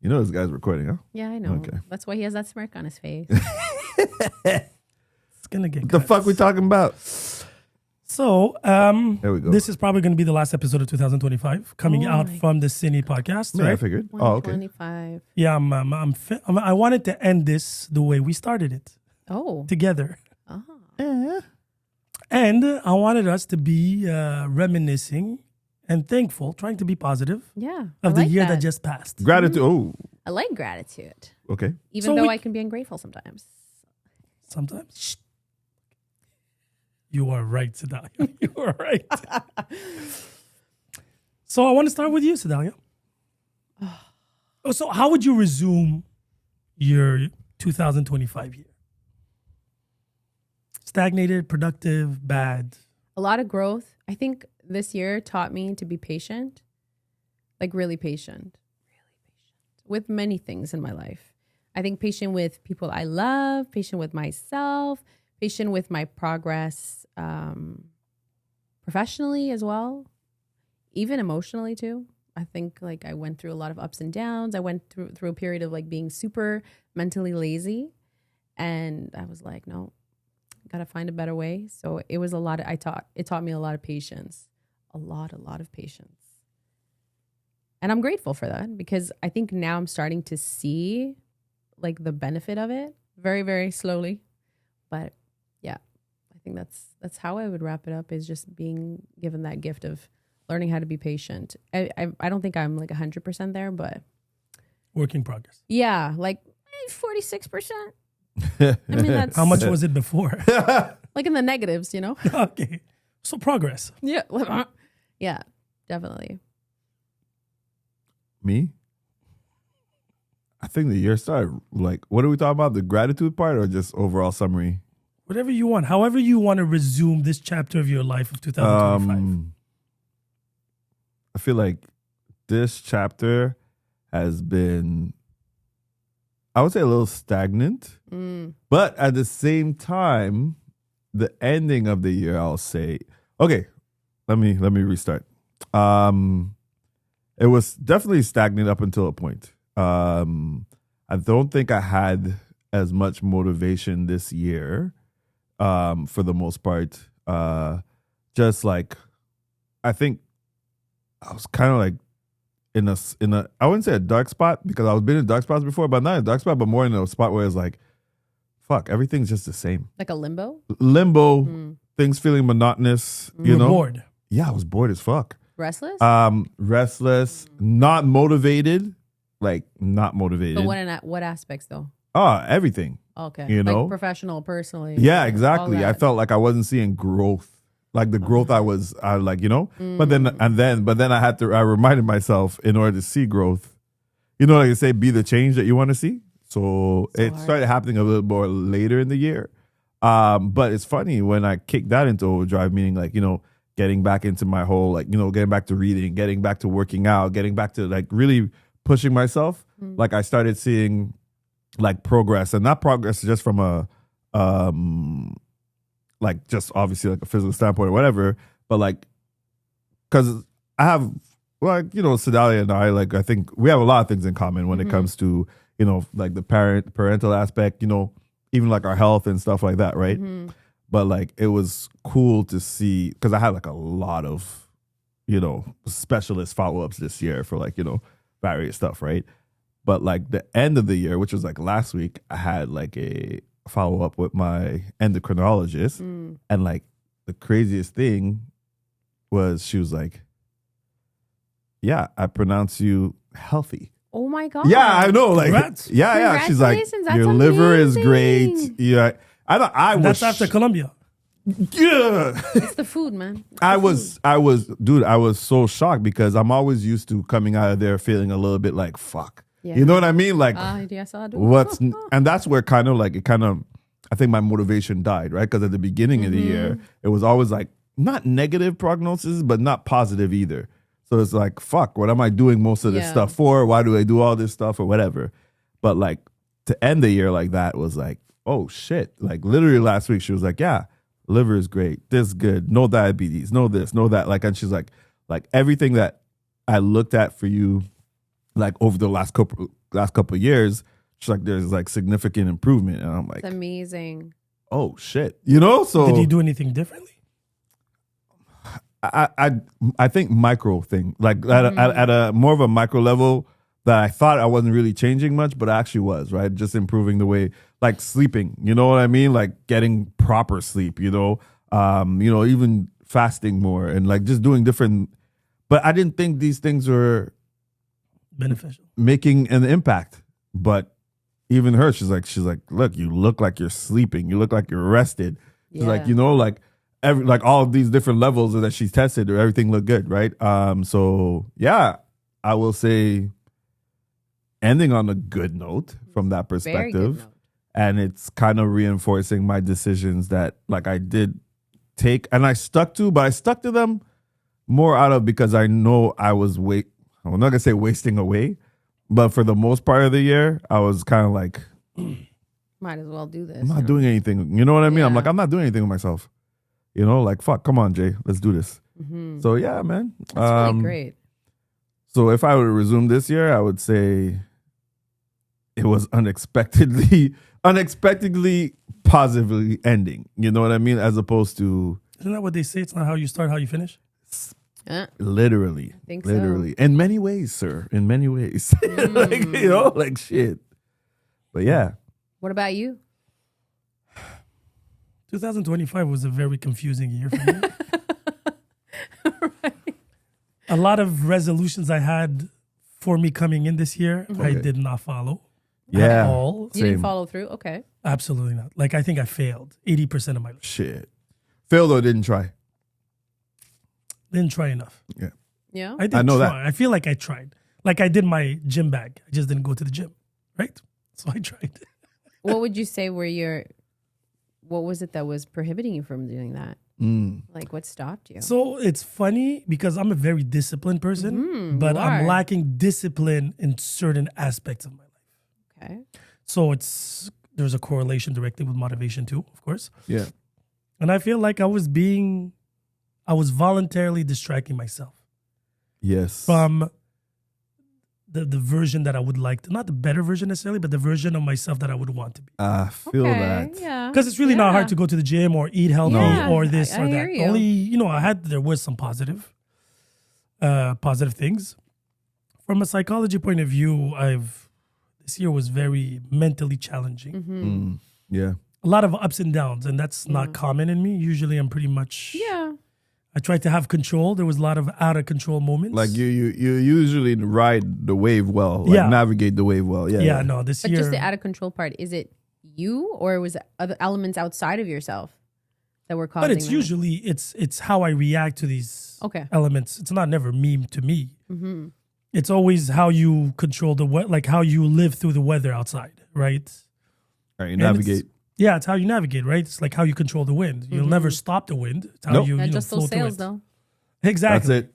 You know this guy's recording, huh? Yeah, I know. Okay. That's why he has that smirk on his face. It's going to get What the fuck we talking about? So, There we go. this is probably going to be the last episode of 2025 coming out from the Cine podcast, Yeah, I right? figured. Oh, okay. 125. Yeah, I wanted to end this the way we started it, Oh. together. Oh. And I wanted us to be reminiscing and thankful, trying to be positive Yeah. of I the like year that just passed. Gratitude. Oh, I like gratitude. okay. Even So though we- I can be ungrateful sometimes. Sometimes. Shh. You are right, Cidalia. You are right. So I want to start with you, Cidalia. So how would you resume your 2025 year? Stagnated, productive, bad? A lot of growth. I think this year taught me to be patient, like really patient with many things in my life. I think patient with people I love, patient with myself, patient with my progress professionally as well, even emotionally too. I think like I went through a lot of ups and downs. I went through a period of like being super mentally lazy, and I was like, no, gotta find a better way. So it was a lot of, it taught me a lot of patience, a lot of patience. And I'm grateful for that because I think now I'm starting to see like the benefit of it very, very slowly. But yeah, I think that's how I would wrap it up, is just being given that gift of learning how to be patient. I don't think I'm like 100% there, but Work in progress. yeah, like 46%. I mean, that's How much was it before? like in the negatives, you know? Okay. So progress. Yeah. Yeah, definitely. Me? I think the year started, like, what are we talking about? The gratitude part or just overall summary? Whatever you want. However you want to resume this chapter of your life of 2025. I feel like this chapter has been, I would say, a little stagnant, but at the same time, the ending of the year, I'll say, okay, let me restart. It was definitely stagnant up until a point. I don't think I had as much motivation this year, for the most part. Just like, I think I was kind of like in a I wouldn't say a dark spot, because I was been in dark spots before, but not a dark spot, but more in a spot where it's like, fuck, everything's just the same. Like a limbo? Limbo, things feeling monotonous, you You're know? bored. Yeah, I was bored as fuck. Restless? Restless, not motivated, like not motivated. But what aspects though? Everything. Okay. You know? Like professional, personally. Yeah, all exactly. I that. felt like I wasn't seeing growth, like the growth I like, you know. But then I reminded myself, in order to see growth, you know, like you say, be the change that you want to see. So it hard. started happening a little more later in the year. But it's funny when I kicked that into overdrive, meaning like, you know, getting back into my whole, like, you know, getting back to reading, getting back to working out, getting back to like really pushing myself. Like I started seeing like progress, and not progress just from a like just obviously like a physical standpoint or whatever, but like, because I have, like, you know, Cidalia and I, like, I think we have a lot of things in common when it comes to, you know, like the parental aspect, you know, even like our health and stuff like that, right? But like it was cool to see, because I had like a lot of, you know, specialist follow-ups this year for like, you know, various stuff, right? But like the end of the year, which was like last week, I had like a follow-up with my endocrinologist, and like the craziest thing was she was like, yeah, I pronounce you healthy. Oh my God. Yeah, I know. Like, Congrats. yeah. She's like, Congratulations, that's your liver is amazing. great. Yeah, I was. That's after Colombia. Yeah. It's the food, man. It's I the was, food. dude, I was so shocked, because I'm always used to coming out of there feeling a little bit like, fuck. Yeah. You know what I mean? Like, Yes, I do. and that's where I think my motivation died, right? Because at the beginning of the year, it was always like, not negative prognosis, but not positive either. So it's like, fuck, what am I doing most of this Yeah. stuff for? Why do I do all this stuff or whatever? But like, to end the year like that was like, oh shit. Like literally last week, she was like, yeah, liver is great. This is good. No diabetes. No this, no that. Like, and she's like everything that I looked at for you, like over the last couple last couple of years, she's like, there's like significant improvement. And I'm like, It's amazing. oh shit. You know? So Did you do anything differently? I think micro thing, like at a more of a micro level that I thought I wasn't really changing much, but I actually was, right? Just improving the way, like sleeping, you know what I mean? Like getting proper sleep, even fasting more and like just doing different, but I didn't think these things were Beneficial. making an impact. But even her, she's like, look, you look like you're sleeping. You look like you're rested. She's like, like all of these different levels that she's tested, everything looked good, right? So yeah, I will say ending on a good note from that Very perspective. good note. And it's kind of reinforcing my decisions that like I did take and I stuck to, but I stuck to them more out of because I know I was I'm not gonna say wasting away, but for the most part of the year, I was kind of like, Might as well do this. I'm not doing anything. You know what I mean? I'm Yeah. like, I'm not doing anything with myself. Like, fuck, come on, Jay, let's do this. Mm-hmm. So yeah, man. That's really great. So if I were to resume this year, I would say it was unexpectedly positively ending. You know what I mean? As opposed to Isn't that what they say? It's not how you start, how you finish. literally, I think so. literally, in many ways, sir. In many ways, like shit. But yeah, What about you? 2025 was a very confusing year for me. A lot of resolutions I had for me coming in this year, I did not follow. yeah. At all. You didn't Same. follow through? Okay. Absolutely not. Like, I think I failed 80% of my life. Shit. Failed or didn't try. Didn't try enough. Yeah. Yeah. I did I know try. that. I feel like I tried. Like, I did my gym bag. I just didn't go to the gym. Right? So I tried. What would you say what was it that was prohibiting you from doing that? Like what stopped you? So it's funny because I'm a very disciplined person, but you I'm are. lacking discipline in certain aspects of my life. Okay. So there's a correlation directly with motivation too, of course. Yeah. And I feel like I was voluntarily distracting myself Yes. from the version that I would like to, not the better version necessarily, but the version of myself that I would want to be. I feel that. Yeah. Because it's really not hard to go to the gym or eat healthy Yeah, or this I or hear that. you. Only, there was some positive things. From a psychology point of view, this year was very mentally challenging. Mm-hmm. Yeah. A lot of ups and downs, and that's not common in me. Usually I'm pretty much, Yeah. I tried to have control. There was a lot of out of control moments. Like you usually ride the wave well, like navigate the wave well. Yeah. Yeah, no, this But year. just the out of control part, is it you or was it other elements outside of yourself that were causing but it's that? usually, it's how I react to these Okay. elements. It's not never me to me. Mm-hmm. It's always how you control like how you live through the weather outside, right? All right, you And navigate. Yeah, it's how you navigate, right? It's like how you control the wind. You'll never stop the wind. It's how Nope. you, Not you know, just flow those through sales it. though. Exactly. That's it.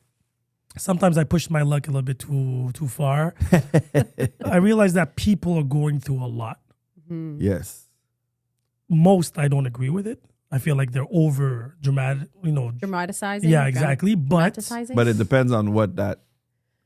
Sometimes I push my luck a little bit too far. I realize that people are going through a lot. Yes. Most I don't agree with it. I feel like they're over dramatic, Dramatizing. Yeah, exactly. But Dramatizing. But it depends on what that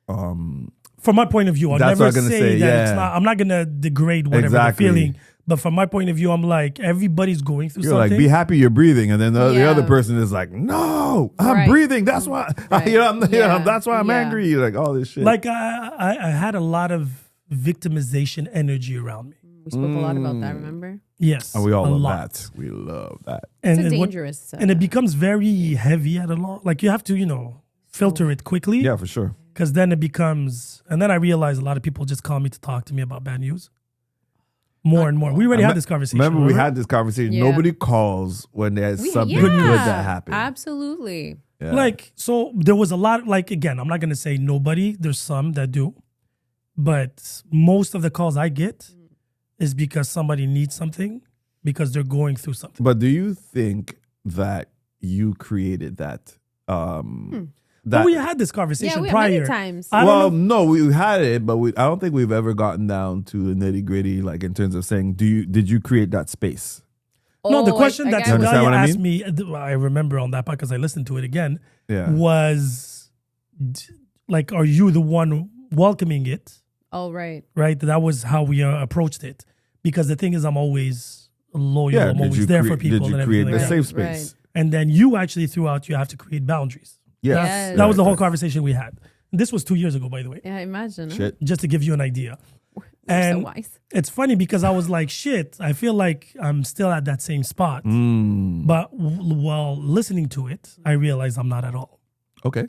from my point of view, I'll That's never what I'm gonna say say, that it's yeah. not. I'm not gonna degrade whatever Exactly. they're feeling. But from my point of view, I'm like, everybody's going through you're something. like, be happy you're breathing, and then the Yeah. other person is like, no, I'm Right. breathing. That's why Right. I'm that's why I'm Yeah. angry. You're like all this shit. Like I had a lot of victimization energy around me. We spoke a lot about that, remember? Yes, and we all a love lot. that. We love that. And, It's a and what- dangerous. and it becomes very heavy at a lot. Like you have to, filter it quickly. Yeah, for sure. Because then it becomes, and then I realize a lot of people just call me to talk to me about bad news. More and more. We already had this conversation. Remember, we had this conversation. Yeah. Nobody calls when there's something yeah, good that happened. Absolutely. Yeah. Like, so there was a lot, like, again, I'm not going to say nobody. There's some that do. But most of the calls I get is because somebody needs something, because they're going through something. But do you think that you created that? That But we had this conversation Yeah, we prior. many times. I don't well, know. no, we had it, but I don't think we've ever gotten down to the nitty gritty, like in terms of saying, did you create that space? No, the Oh, question that I understand Cidalia what I asked me, I remember on that part because I listened to it again, Yeah. was like, are you the one welcoming it? Oh, right. right? That was how we approached it. Because the thing is, I'm always loyal. I'm always there for people. Did you and create everything the like that. safe space? And then you actually threw out, you have to create boundaries. Yes. That was the whole conversation we had. This was 2 years ago, by the way, Yeah, imagine. Shit. just to give you an idea. We're And so wise. it's funny because I was like, shit, I feel like I'm still at that same spot. Mm. But while listening to it, I realized I'm not at all. Okay.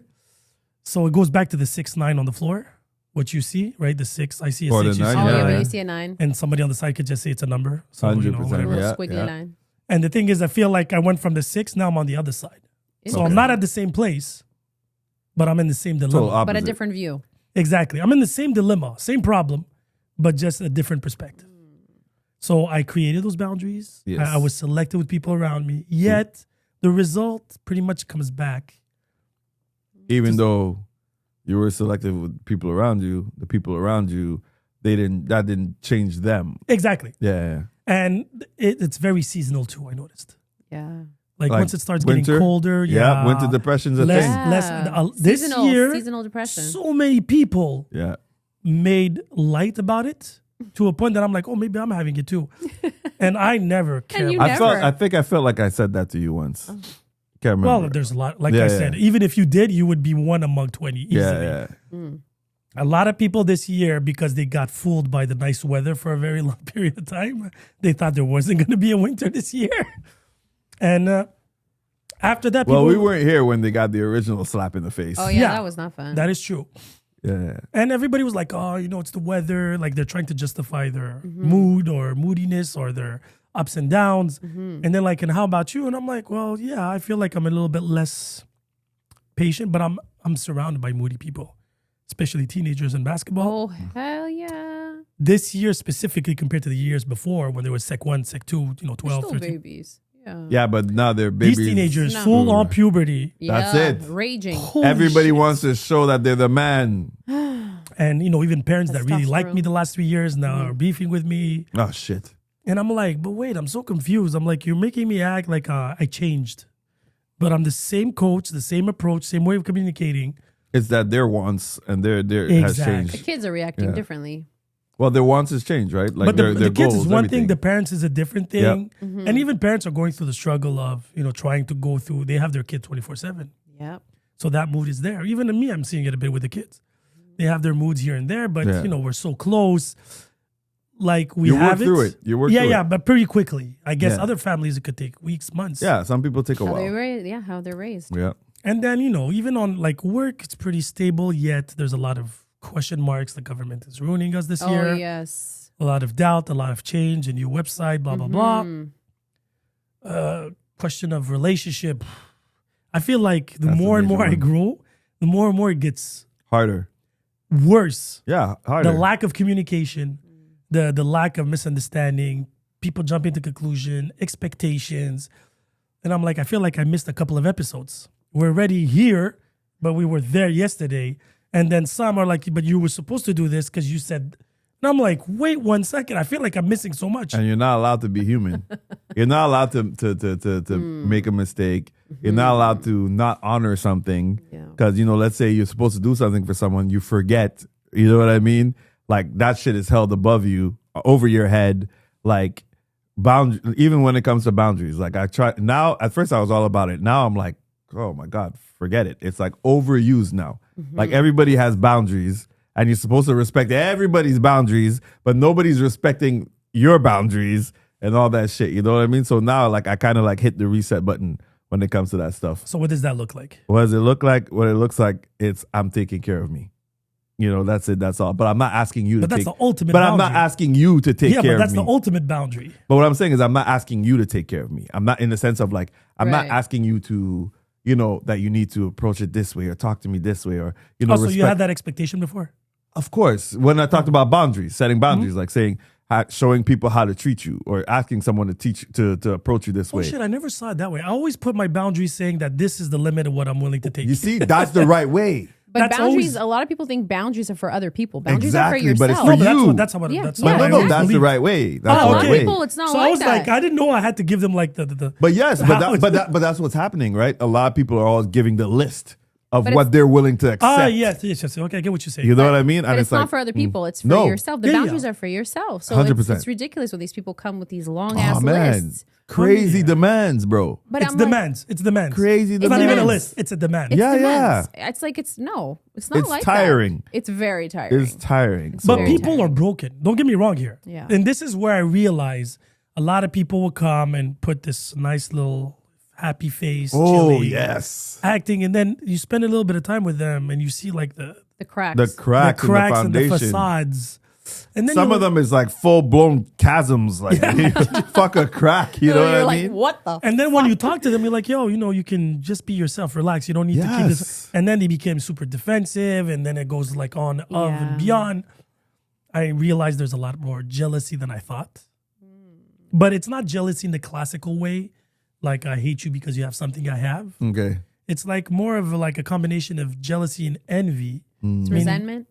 So it goes back to the 6-9 on the floor, what you see, right? The 6, I see a Or 6, the you see nine, Oh, a yeah, yeah, but nine. you see a 9. And somebody on the side could just say it's a number. So, you know, 100%, A whatever. little Yeah, squiggly yeah. line. And the thing is, I feel like I went from the 6, now I'm on the other side. So I'm not at the same place, but I'm in the same Total dilemma. opposite. But a different view. Exactly. I'm in the same dilemma, same problem, but just a different perspective. So I created those boundaries. Yes. I was selective with people around me. Yet the result pretty much comes back. Even though you were selective with people around you, the people around you, that didn't change them. Exactly. Yeah. And it's very seasonal too, I noticed. Yeah. Like, Like once it starts winter? getting colder, Yeah. Winter depression's a less, thing. less. This Seasonal, year, seasonal depression. so many people Yeah. made light about it to a point that I'm like, oh, maybe I'm having it too. And I never cared. you about never- it. I think I felt like I said that to you once. Can't remember. Well, there's a lot. Like Yeah, I yeah. said, even if you did, you would be 1 among 20 easily. yeah. A lot of people this year, because they got fooled by the nice weather for a very long period of time, they thought there wasn't going to be a winter this year. And after that, Well, people, we weren't here when they got the original slap in the face. Oh, yeah, Yeah. that was not fun. that is true. Yeah. And everybody was like, oh, it's the weather. Like, they're trying to justify their mood or moodiness or their ups and downs. And they're like, and how about you? And I'm like, well, yeah, I feel like I'm a little bit less patient, but I'm surrounded by moody people, especially teenagers in basketball. Oh, hell yeah. This year specifically compared to the years before when there was Sec 1, Sec 2, They're 12, still 13. babies. Yeah. Yeah, but now they're babies. These teenagers, No. full on puberty. That's Yeah, it. Raging. Holy Everybody shit. wants to show that they're the man. And, even parents that really liked Testosterone. me the last 3 years now are beefing with me. Oh, shit. And I'm like, but wait, I'm so confused. I'm like, you're making me act like I changed. But I'm the same coach, the same approach, same way of communicating. It's that their wants and their has Exactly. The changed. kids are reacting Yeah. differently. Well, their wants has changed, right? Like But their the kids goals, is one everything. thing, the parents is a different thing. And even parents are going through the struggle of, trying to go through, they have their kid 24/7. Yep. So that mood is there. Even in me, I'm seeing it a bit with the kids. They have their moods here and there, but Yeah. we're so close. Like we You have work through it. You work yeah, through yeah, it. but pretty quickly. I guess Yeah. other families it could take weeks, months. Yeah, some people take a How they while. raised. Yeah, how they're raised. Yeah. And then, even on like work, it's pretty stable, yet there's a lot of question marks. The government is ruining us this Oh, year. yes. A lot of doubt, a lot of change, a new website, blah, blah, blah. Question of relationship. I feel like the That's a more and major more I one. grow, the more and more it gets Harder. worse. Yeah, harder. The lack of communication, the lack of misunderstanding, people jumping to conclusion, expectations. And I'm like, I feel like I missed a couple of episodes. We're already here, but we were there yesterday. And then some are like, but you were supposed to do this because you said. And I'm like, wait 1 second. I feel like I'm missing so much. And you're not allowed to be human. You're not allowed to make a mistake. You're not allowed to not honor something. Yeah. Because, let's say you're supposed to do something for someone, you forget. You know what I mean? Like, that shit is held above you, over your head. Like, even when it comes to boundaries. Like, I try now, at first I was all about it. Now I'm like, oh my God, forget it. It's like overused now. Like, everybody has boundaries. And you're supposed to respect everybody's boundaries, but nobody's respecting your boundaries and all that shit. You know what I mean? So now, like, I kind of like hit the reset button when it comes to that stuff. So what does that look like? What does it look like? What it looks like, it's I'm taking care of me. That's it. That's all. But I'm not asking you But to that's take. the ultimate But I'm boundary. not asking you to take Yeah, care but that's of me. the ultimate boundary. But what I'm saying is, I'm not asking you to take care of me. I'm not in the sense of like, I'm not Right. asking you to, that you need to approach it this way or talk to me this way or Also, respect. you had that expectation before? Of course, when I talked about boundaries, setting boundaries, like saying, showing people how to treat you, or asking someone to teach to approach you this Oh way. shit, I never saw it that way. I always put my boundaries saying that this is the limit of what I'm willing to take. You see, that's the right way. But That's boundaries, always- a lot of people think boundaries are for other people. Boundaries Exactly, are for but it's yourself. for No, but you. that's how Yeah, that's yeah, how I No, always that's the believed. right way. That's Oh, the A right lot of way. people, it's not So I like was that. like, I didn't know I had to give them like the But yes, How- but that's what's happening, right? A lot of people are always giving the list. of But what they're willing to accept. Yes. Okay, I get what you're saying. You know what I mean? But it's not for other people. It's for No. yourself. The Yeah, boundaries are for yourself. So 100%. it's ridiculous when these people come with these long ass Oh man, lists. crazy demands, bro. But It's I'm like, demands. It's demands. Crazy It's not demands. even a demands. list. It's a demand. it's Yeah, demands. It's like it's not It's like tiring. that. It's very tiring. It's tiring. But very people tiring. are broken. Don't get me wrong here. Yeah. And this is where I realize a lot of people will come and put this nice little happy face, Oh chilly, yes, acting, and then you spend a little bit of time with them and you see like the the cracks. the cracks, in the and the foundation. facades. And then Some you're of them is like full blown chasms. Like fuck a crack. You know You're what I like, mean? what the? And then when you talk to them, you're like, yo, you can just be yourself, relax. You don't need to keep this. Yes. And then they became super defensive, and then it goes like on, of, Yeah. and beyond. I realized there's a lot more jealousy than I thought. But it's not jealousy in the classical way, like I hate you because you have something I have. Okay. It's like more of like a combination of jealousy and envy. It's resentment.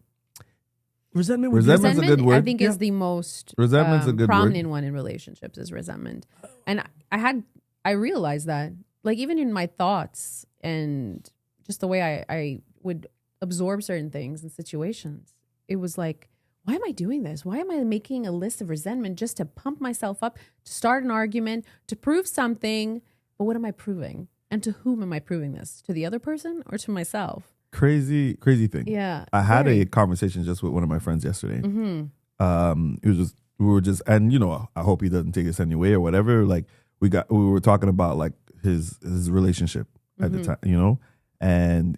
Resentment would be- Resentment's a good word. I think is the most Resentment's a good word. prominent one in relationships is resentment. And I realized that like even in my thoughts and just the way I would absorb certain things and situations, it was like, why am I doing this? Why am I making a list of resentment just to pump myself up, to start an argument, to prove something? But what am I proving? And to whom am I proving this? To the other person or to myself? Crazy thing. Yeah. I had very. a conversation just with one of my friends yesterday. Mm-hmm. It was just we were just, and I hope he doesn't take us anyway or whatever. Like we were talking about like his relationship at the time, and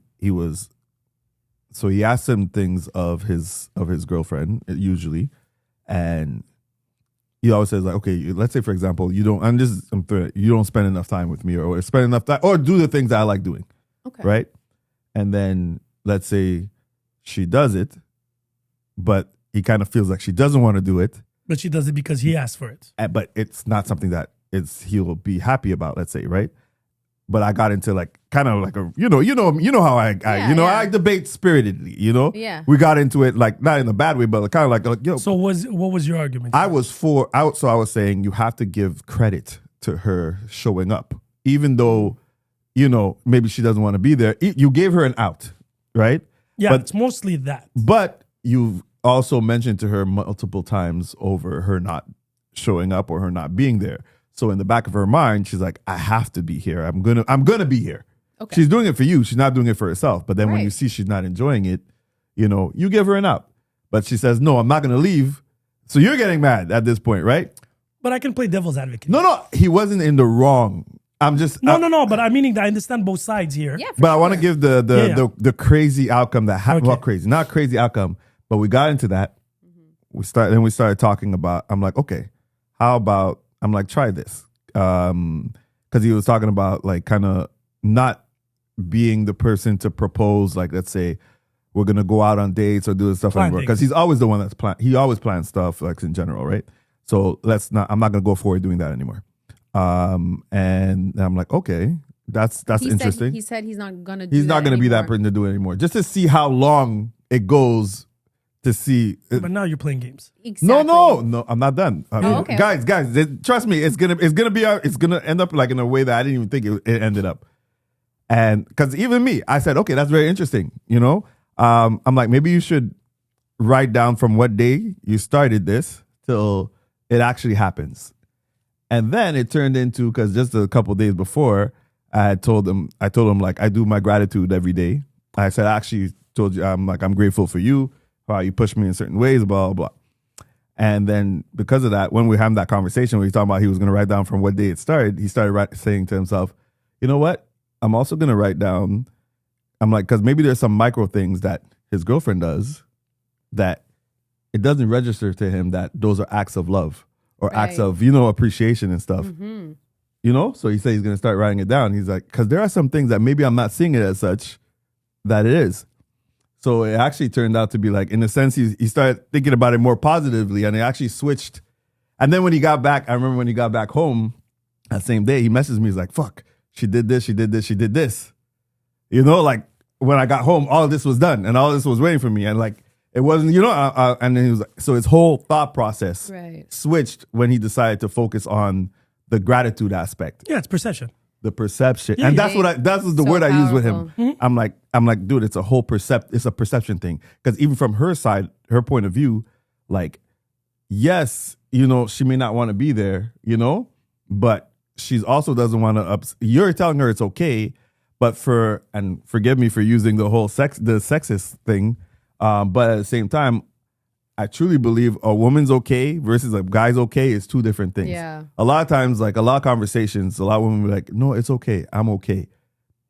so he asked him things of his girlfriend usually, and he always says like, okay, let's say for example, you don't spend enough time with me or spend enough time or do the things that I like doing, Okay. right? And then let's say she does it, but he kind of feels like she doesn't want to do it, but she does it because he asked for it. but it's not something that he'll be happy about, let's say, right? But I got into like kind of like a how I debate spiritedly, Yeah. We got into it like not in a bad way, but kind of like yo. So what was your argument? I was saying you have to give credit to her showing up, even though maybe she doesn't want to be there. You gave her an out, right? Yeah, but it's mostly that. But you've also mentioned to her multiple times over her not showing up or her not being there. So in the back of her mind, she's like, I have to be here. I'm gonna be here. Okay. She's doing it for you. She's not doing it for herself. But then when Right. you see she's not enjoying it, you give her an out. But she says, no, I'm not gonna leave. So you're getting mad at this point, right? But I can play devil's advocate. No, he wasn't in the wrong. I'm just No. But I mean, I understand both sides here. Yeah. But I want to give Yeah. the crazy outcome that happened. Okay. Well, crazy, not crazy outcome, but we got into that. We started talking about. I'm like, okay, how about I'm like, try this, because he was talking about like kind of not being the person to propose. Like, let's say we're gonna go out on dates or do this stuff Plan because he's always the one that's He always plans stuff like in general, right? So I'm not gonna go forward doing that anymore. And I'm like, okay, that's interesting. He said he's not gonna. Do He's not going to be that person to do it anymore. Just to see how long it goes to see. But now you're playing games. Exactly. No, I'm not done. I mean, okay. guys, trust me, it's gonna end up like in a way that I didn't even think it ended up. And because even me, I said, okay, that's very interesting. I'm like, maybe you should write down from what day you started this till it actually happens. And then it turned into, because just a couple of days before, I told him like I do my gratitude every day. I said, I actually told you, I'm grateful for you, how you push me in certain ways, blah, blah, blah. And then because of that, when we were having that conversation where he was talking about he was going to write down from what day it started, he started saying to himself, you know what? I'm also going to write down, I'm like, because maybe there's some micro things that his girlfriend does that it doesn't register to him that those are acts of love. Or acts Right. of, appreciation and stuff. So he said he's going to start writing it down. He's like, because there are some things that maybe I'm not seeing it as such that it is. So it actually turned out to be like, in a sense, he started thinking about it more positively and it actually switched. And then when he got back, I remember when he got back home that same day, he messaged me. He's like, fuck, she did this, she did this, she did this. Like when I got home, all of this was done and all this was waiting for me. And like, it wasn't, and then he was like, so his whole thought process Right. switched when he decided to focus on the gratitude aspect. Yeah, it's perception. the perception, Yeah, and yeah. that's the So word I use with him. powerful. I'm like, dude, it's a whole it's a perception thing. Because even from her side, her point of view, like, yes, she may not want to be there, but she's also doesn't want to. You're telling her it's okay, but and forgive me for using the whole the sexist thing, but at the same time, I truly believe a woman's okay versus a guy's okay is two different things. Yeah. A lot of times, like a lot of conversations, a lot of women be like, no, it's okay. I'm okay.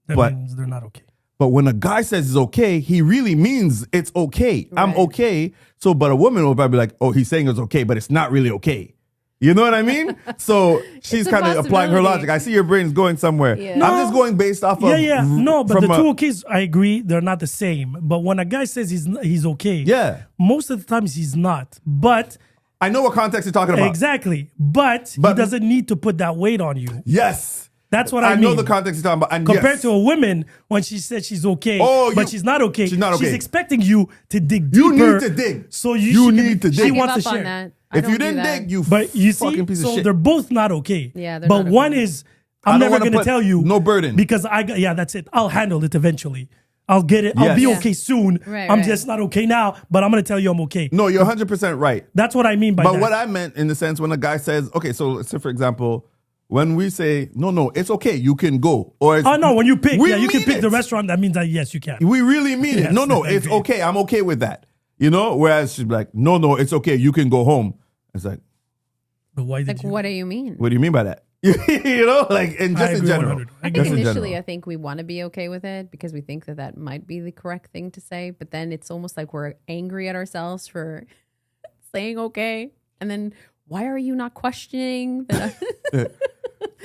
That But- means they're not okay. But when a guy says it's okay, he really means it's okay. I'm Right. okay. So, but a woman will probably be like, oh, he's saying it's okay, but it's not really okay. You know what I mean? So she's It's a kind of applying her possibility. logic. I see your brain's going somewhere. Yeah. I'm No. just going based off of Yeah. No, but from the a- two okays, I agree, they're not the same. But when a guy says he's okay, Yeah, most of the times he's not. But I know what context you're talking about. exactly. But he But- doesn't need to put that weight on you. Yes, That's what I mean. know the context you're talking about. And Compared yes. to a woman, when she said she's okay, Oh, but she's not okay. she's not okay. She's expecting you to dig deeper. You need to dig. So You she need to dig. She I give wants up to on share. that. I If don't you do didn't that. dig, you But you see, fucking piece of so shit. they're both not okay. Yeah, they're but not one okay. is, I I'm don't never wanna going to put tell you. no burden. Because yeah, that's it. I'll handle it eventually. I'll get it. I'll be Yes. okay soon. Right, I'm right. just not okay now, but I'm going to tell you I'm okay. No, you're 100% right. That's what I mean by But that. what I meant in the sense when a guy says, okay, so let's say, for example, when we say, no, it's okay, you can go. Or it's, Oh, no, when you pick, we you can mean pick the it. restaurant. That means that, yes, you can. We really mean it. Yes, No, I it's agree. okay. I'm okay with that. Whereas she's like, no, it's okay. You can go home. It's like, But why did Like, you? what do you mean? what do you mean by that? Like, in I just in agree general. 100. I I think Just in initially, general. I think we want to be okay with it because we think that might be the correct thing to say. But then it's almost like we're angry at ourselves for saying okay. And then why are you not questioning?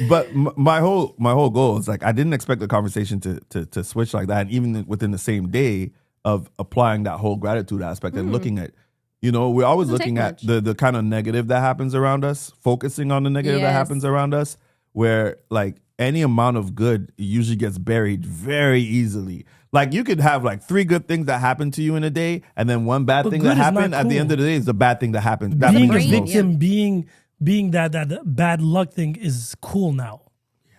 But my whole goal is like I didn't expect the conversation to switch like that, and even within the same day of applying that whole gratitude aspect and looking at, we're always Doesn't looking take at the kind of negative that happens around us, focusing on the negative that Yes. happens around us, where like any amount of good usually gets buried very easily. Like you could have like 3 good things that happen to you in a day, and then one bad But thing good that is not happened at the cool. end of the day is the bad thing that happened. That Being a means the most. victim, being that bad luck thing is cool now.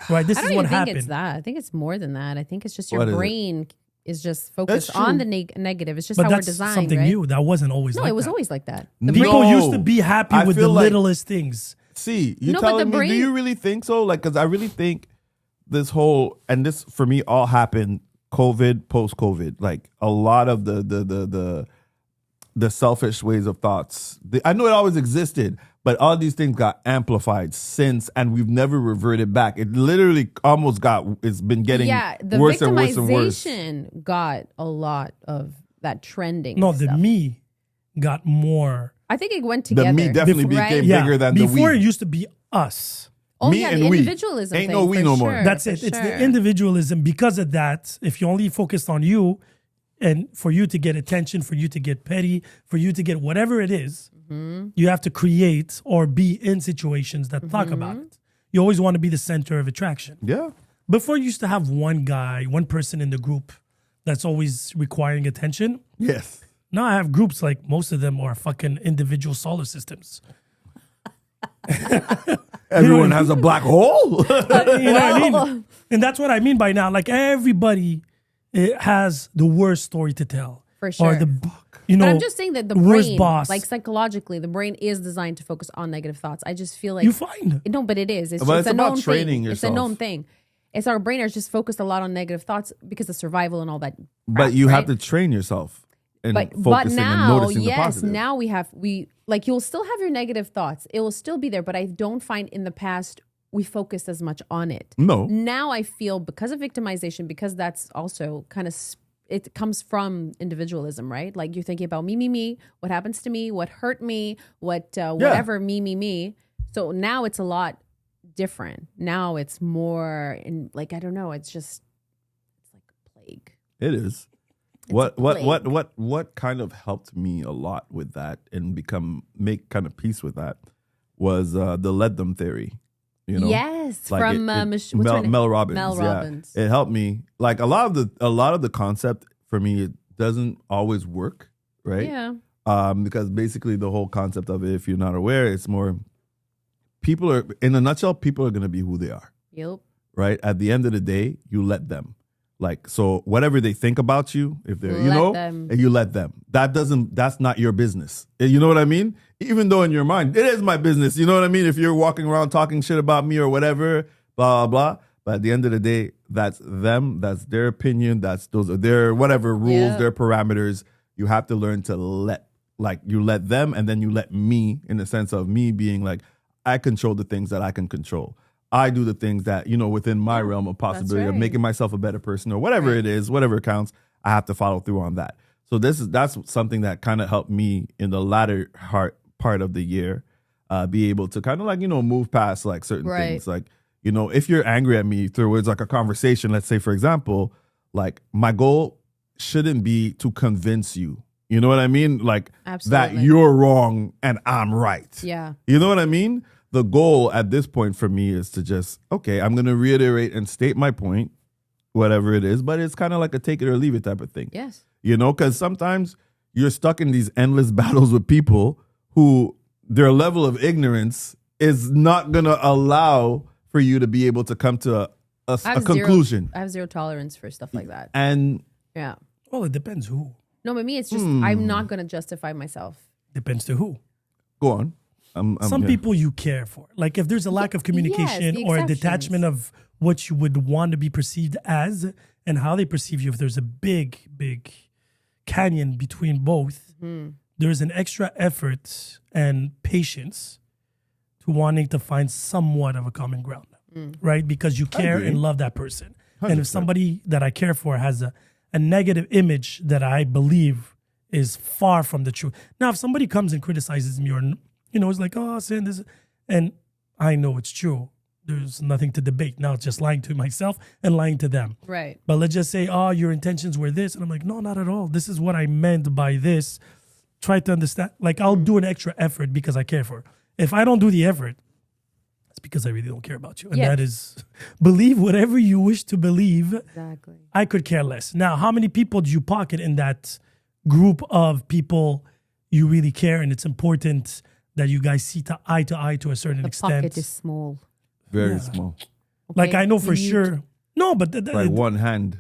Right? This I is don't what even think happened. it's that. I think it's more than that. I think it's just your What is it? brain is just focused true. on the negative. It's just But how we're that's designed, something right? new. That wasn't always No, like it was that. always like that. No. People used to be happy I with the feel like- littlest things. See, you No, but telling the me? Do brain- you really think so? Like, because I really think this whole and this for me all happened COVID, post COVID. Like a lot of the selfish ways of thoughts. I know it always existed, but all these things got amplified since, and we've never reverted back. It literally almost it's been getting the worse and worse and worse. victimization got a lot of that trending. No, the stuff. me got more. I think it went The together. me definitely Before- became right? bigger than the we. Before it used to be us. Oh me yeah, and the we. individualism. Ain't thing, no we for no more. sure, That's for it. It's sure. the individualism. Because of that, if you only focused on you and for you to get attention, for you to get petty, for you to get whatever it is, Mm-hmm. you have to create or be in situations that talk about it. You always want to be the center of attraction. Yeah. Before, you used to have one guy, one person in the group that's always requiring attention. Yes. Now I have groups like most of them are fucking individual solar systems. Everyone has a black hole. You know what I mean? And that's what I mean by now. Like everybody has the worst story to tell. For sure. Or the, you know, But I'm just saying that the worst brain, boss. like psychologically, the brain is designed to focus on negative thoughts. I just feel like you find. no, but it is. It's But just it's a about known training thing. It's a yourself. known thing. It's our brain is just focused a lot on negative thoughts because of survival and all that. But crap, you have right? to train yourself in But focusing and now, noticing the yes, positive. now we like you'll still have your negative thoughts. It will still be there, but I don't find in the past we focused as much on it. No. Now I feel because of victimization, because that's also kind of it comes from individualism, right? Like you're thinking about me, what happens to me, what hurt me, whatever me. So now it's a lot different. Now it's more in like I don't know. It's like a plague. It is. It's What a what plague. what kind of helped me a lot with that and make kind of peace with that was the let them theory. You know? Yes, Like from what's her name? Mel Robbins. Mel yeah. Robbins. It helped me. Like a lot of the concept for me, it doesn't always work, right? Yeah. Because basically the whole concept of it, if you're not aware, it's more people are in a nutshell, people are gonna be who they are. Yep. right? At the end of the day, you let them. Like, so whatever they think about you, if they're, Let them. and you let them. That's not your business. You know what I mean? Even though in your mind, it is my business. You know what I mean? If you're walking around talking shit about me or whatever, blah, blah, blah. But at the end of the day, that's them. That's their opinion. Those are their whatever rules, their parameters. You have to learn to you let them, and then you let me, in the sense of me being like, I control the things that I can control. I do the things that, within my realm of possibility of making myself a better person or whatever it is, whatever counts, I have to follow through on that. So that's something that kind of helped me in the latter part of the year, be able to kind of like, move past like certain things. Like, if you're angry at me through like a conversation, let's say, for example, like my goal shouldn't be to convince you. You know what I mean? Like that you're wrong and I'm right. Yeah. You know what I mean? The goal at this point for me is to just, okay, I'm going to reiterate and state my point, whatever it is, but it's kind of like a take it or leave it type of thing. Yes. Because sometimes you're stuck in these endless battles with people who their level of ignorance is not going to allow for you to be able to come to a conclusion. I have zero tolerance for stuff like that. And yeah. Well, it depends who. No, but me, it's just, I'm not going to justify myself. Depends to who. Go on. Some people you care for. Like if there's a lack of communication or a detachment of what you would want to be perceived as and how they perceive you, if there's a big, big canyon between both, there's an extra effort and patience to wanting to find somewhat of a common ground, right? Because you care and love that person. 100%. And if somebody that I care for has a negative image that I believe is far from the truth. Now, if somebody comes and criticizes me or it's like, oh, sin this, and I know it's true. There's nothing to debate. Now it's just lying to myself and lying to them. Right. But let's just say, oh, your intentions were this. And I'm like, no, not at all. This is what I meant by this. Try to understand. Like, I'll do an extra effort because I care for her. If I don't do the effort, it's because I really don't care about you. And that is, believe whatever you wish to believe. Exactly. I could care less. Now, how many people do you pocket in that group of people you really care and it's important that you guys see eye to eye to a certain extent? The pocket is small. Very small. Okay. Like I know for sure. No, but like one hand.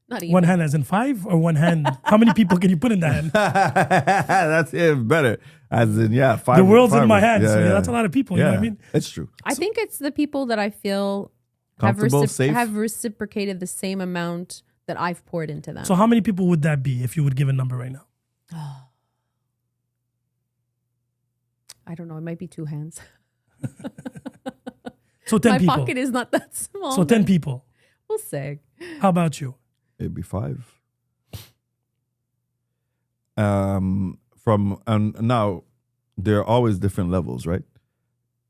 Not even. One hand as in 5 or one hand? How many people can you put in that hand? That's even better. As in, 5. The world's in my hand. So that's a lot of people. You know what I mean? It's true. I think it's the people that I feel comfortable, safe, have reciprocated the same amount that I've poured into them. So how many people would that be if you would give a number right now? I don't know. It might be 2 hands. So 10 people. My pocket is not that small. So 10 people. We'll say. How about you? It'd be 5. Now there are always different levels, right?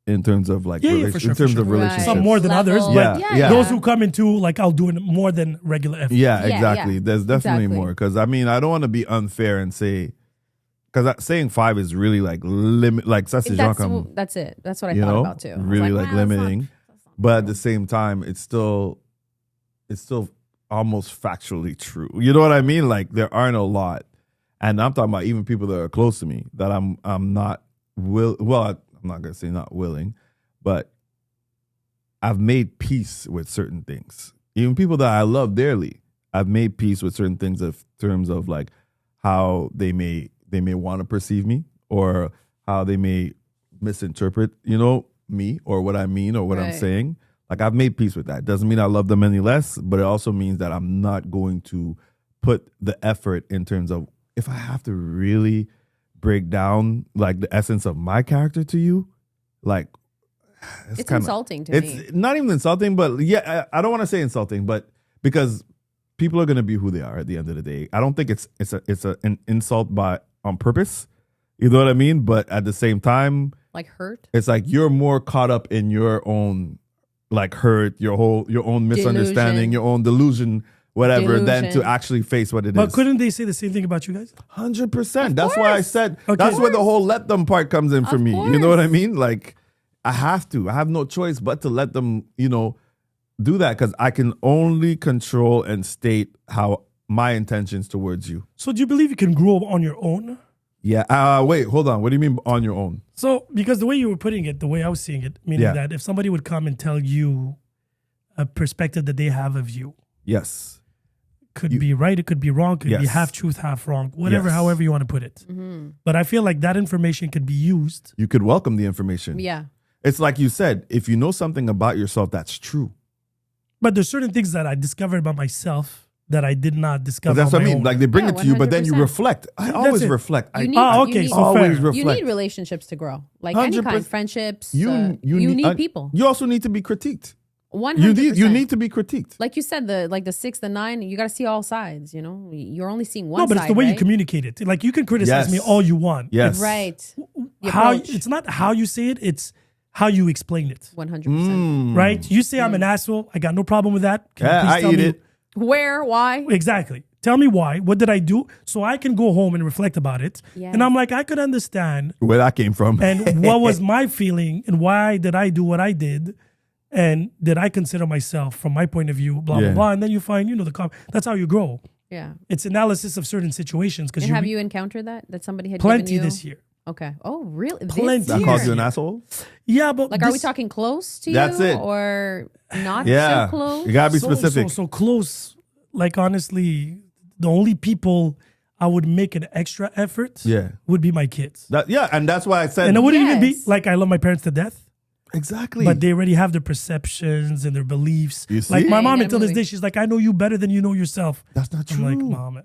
In terms of like for sure, in terms of relationships. Some more than others, but Yeah. those who come into like I'll do it more than regular effort. Yeah, exactly. Yeah. There's definitely more because I don't want to be unfair and say because saying 5 is really like limit, like That's it. That's what I thought about too. Really like limiting, but at the same time, it's still almost factually true. You know what I mean? Like there aren't a lot, and I'm talking about even people that are close to me that I'm not I'm not gonna say not willing, but I've made peace with certain things. Even people that I love dearly, I've made peace with certain things in terms of like how they may want to perceive me or how they may misinterpret, me or what I mean or what I'm saying. Like I've made peace with that. Doesn't mean I love them any less, but it also means that I'm not going to put the effort in terms of if I have to really break down like the essence of my character to you, like it's insulting to me. It's not even insulting, but I don't want to say insulting, but because people are going to be who they are at the end of the day. I don't think it's an insult on purpose. You know what I mean? But at the same time, like hurt. It's like you're more caught up in your own like hurt, your own misunderstanding, your own delusion, whatever, than to actually face what it is. But couldn't they say the same thing about you guys? 100%. That's why I said that's where the whole let them part comes in for me. You know what I mean? Like I have no choice but to let them, do that because I can only control and state how my intentions towards you. So do you believe you can grow on your own? Yeah. Wait, hold on. What do you mean on your own? So because the way you were putting it, the way I was seeing it, meaning that if somebody would come and tell you a perspective that they have of you. Yes. Could be right, it could be wrong, could be Yes. half truth, half wrong, whatever, Yes. however you want to put it. But I feel like that information could be used. You could welcome the information. Yeah. It's like you said, if you know something about yourself that's true. But there's certain things that I discovered about myself that I did not discover. That's on what I my mean. own. Like they bring Yeah, it to you, but then you 100%. reflect. I always it. reflect. You I need, Oh, you okay, need- so always fair. reflect. You need relationships to grow. Like any 100%. kind, friendships. You need people. You also need to be critiqued. 100%. You need to be critiqued. Like you said, the 6, the 9. You got to see all sides. You know, you're only seeing one. No, but side, it's the way you right? communicate it. Like you can criticize Yes. me all you want. Yes. Right. The How approach. it's not how you say it, it's how you explain it. 100%. Right? You say I'm an asshole. I got no problem with that. Can you Yeah, please I tell eat me it. Where? Why? Exactly. Tell me why. What did I do? So I can go home and reflect about it. Yes. And I'm like, I could understand. Where that came from. And what was my feeling and why did I do what I did? And did I consider myself from my point of view, blah, Yeah. blah, blah. And then you find, that's how you grow. Yeah. It's analysis of certain situations. Because And have you encountered that somebody had plenty given you? this year. Okay. Oh, really? This Plenty. that year? calls you an asshole? Yeah, but Like, are we talking close to you? That's it. Or not Yeah. so close? You gotta be specific. So close. Like honestly, the only people I would make an extra effort Yeah. would be my kids. And that's why I said And it wouldn't even be Yes. like I love my parents to death. exactly. But they already have their perceptions and their beliefs. You Like see? my Yeah, mom you until this gotta day, she's like, I know you better than you know yourself. That's not I'm true. like, Mom.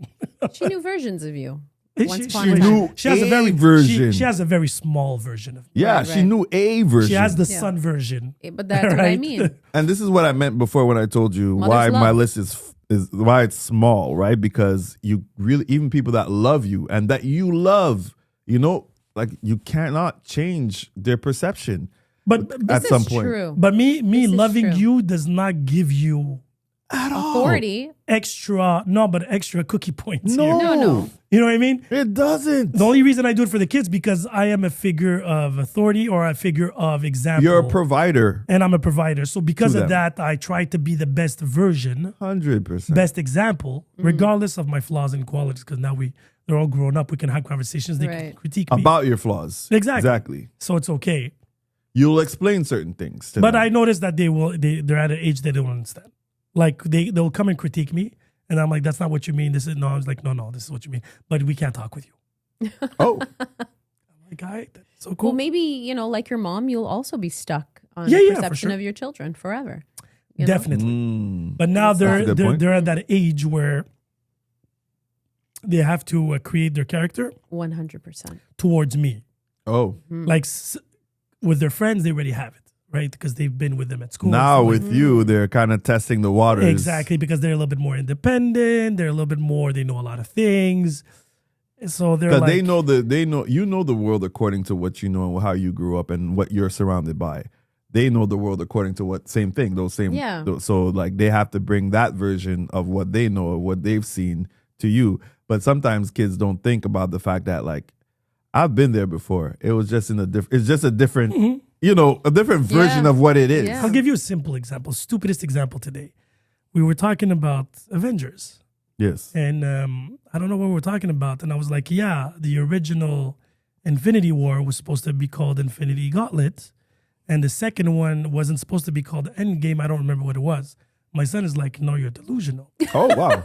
She knew versions of you. She- Once she- upon she a knew- time. She has a a very version. She has a very small version of me. Yeah, Right, she right. knew a version. She has the Yeah. son version. But that's what I Right? mean. And this is what I meant before when I told you Mother's why my love. list is why it's small, right? Because you really, even people that love you and that you love, like you cannot change their perception But at This some is point. true. but me This is loving true. you does not give you At all. Authority. extra cookie points. No. here. No. You know what I mean? It doesn't. The only reason I do it for the kids because I am a figure of authority or a figure of example. You're a provider. and I'm a provider. So because To of them. that, I try to be the best version, 100%. best example, regardless of my flaws and qualities. Because now they're all grown up. We can have conversations. They can Right. critique me. About your flaws. Exactly. So it's okay. You'll explain certain things to But them. I noticed that they're at an age that they don't understand. Like they'll come and critique me. And I'm like, that's not what you mean. This is I was like, no, this is what you mean. But we can't talk with you. Oh, I'm like, all right, that's so cool. Well, maybe, like your mom, you'll also be stuck on Yeah, the yeah, for perception sure. of your children forever. you know? Definitely. But now That's a good point. they're at that age where they have to create their character 100%. towards me. oh. Like with their friends, they already have it, right? Because they've been with them at school. Now So, like, with you, they're kind of testing the waters. exactly, because they're a little bit more independent. They're a little bit more. They know a lot of things. So they're Because like, they know you know the world according to what you know and how you grew up and what you're surrounded by. They know the world according to what same thing, those same. Yeah. So like they have to bring that version of what they know or what they've seen to you. But sometimes kids don't think about the fact that like I've been there before. It was just it's just a different, a different version Yeah. of what it is. Yeah. I'll give you a simple example, stupidest example today. We were talking about Avengers. Yes. And I don't know what we're talking about. And I was like, yeah, the original Infinity War was supposed to be called Infinity Gauntlet. And the second one wasn't supposed to be called Endgame. I don't remember what it was. My son is like, no, you're delusional. Oh wow.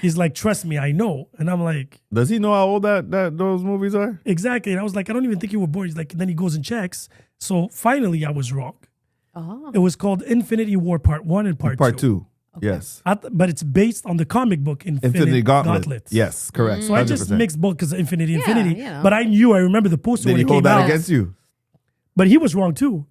He's like, trust me, I know. And I'm like, Does he know how old that those movies are? exactly. And I was like, I don't even think you were born. He's like, and then he goes and checks. So finally, I was wrong. Oh. It was called Infinity War Part 1 and Part 2. Part 2. Yes. But it's based on the comic book Infinity Gauntlet. Yes, correct. So I just 100%. mixed both because Infinity. yeah. But I remember the poster Did when he it came hold that out. against you? But he was wrong too.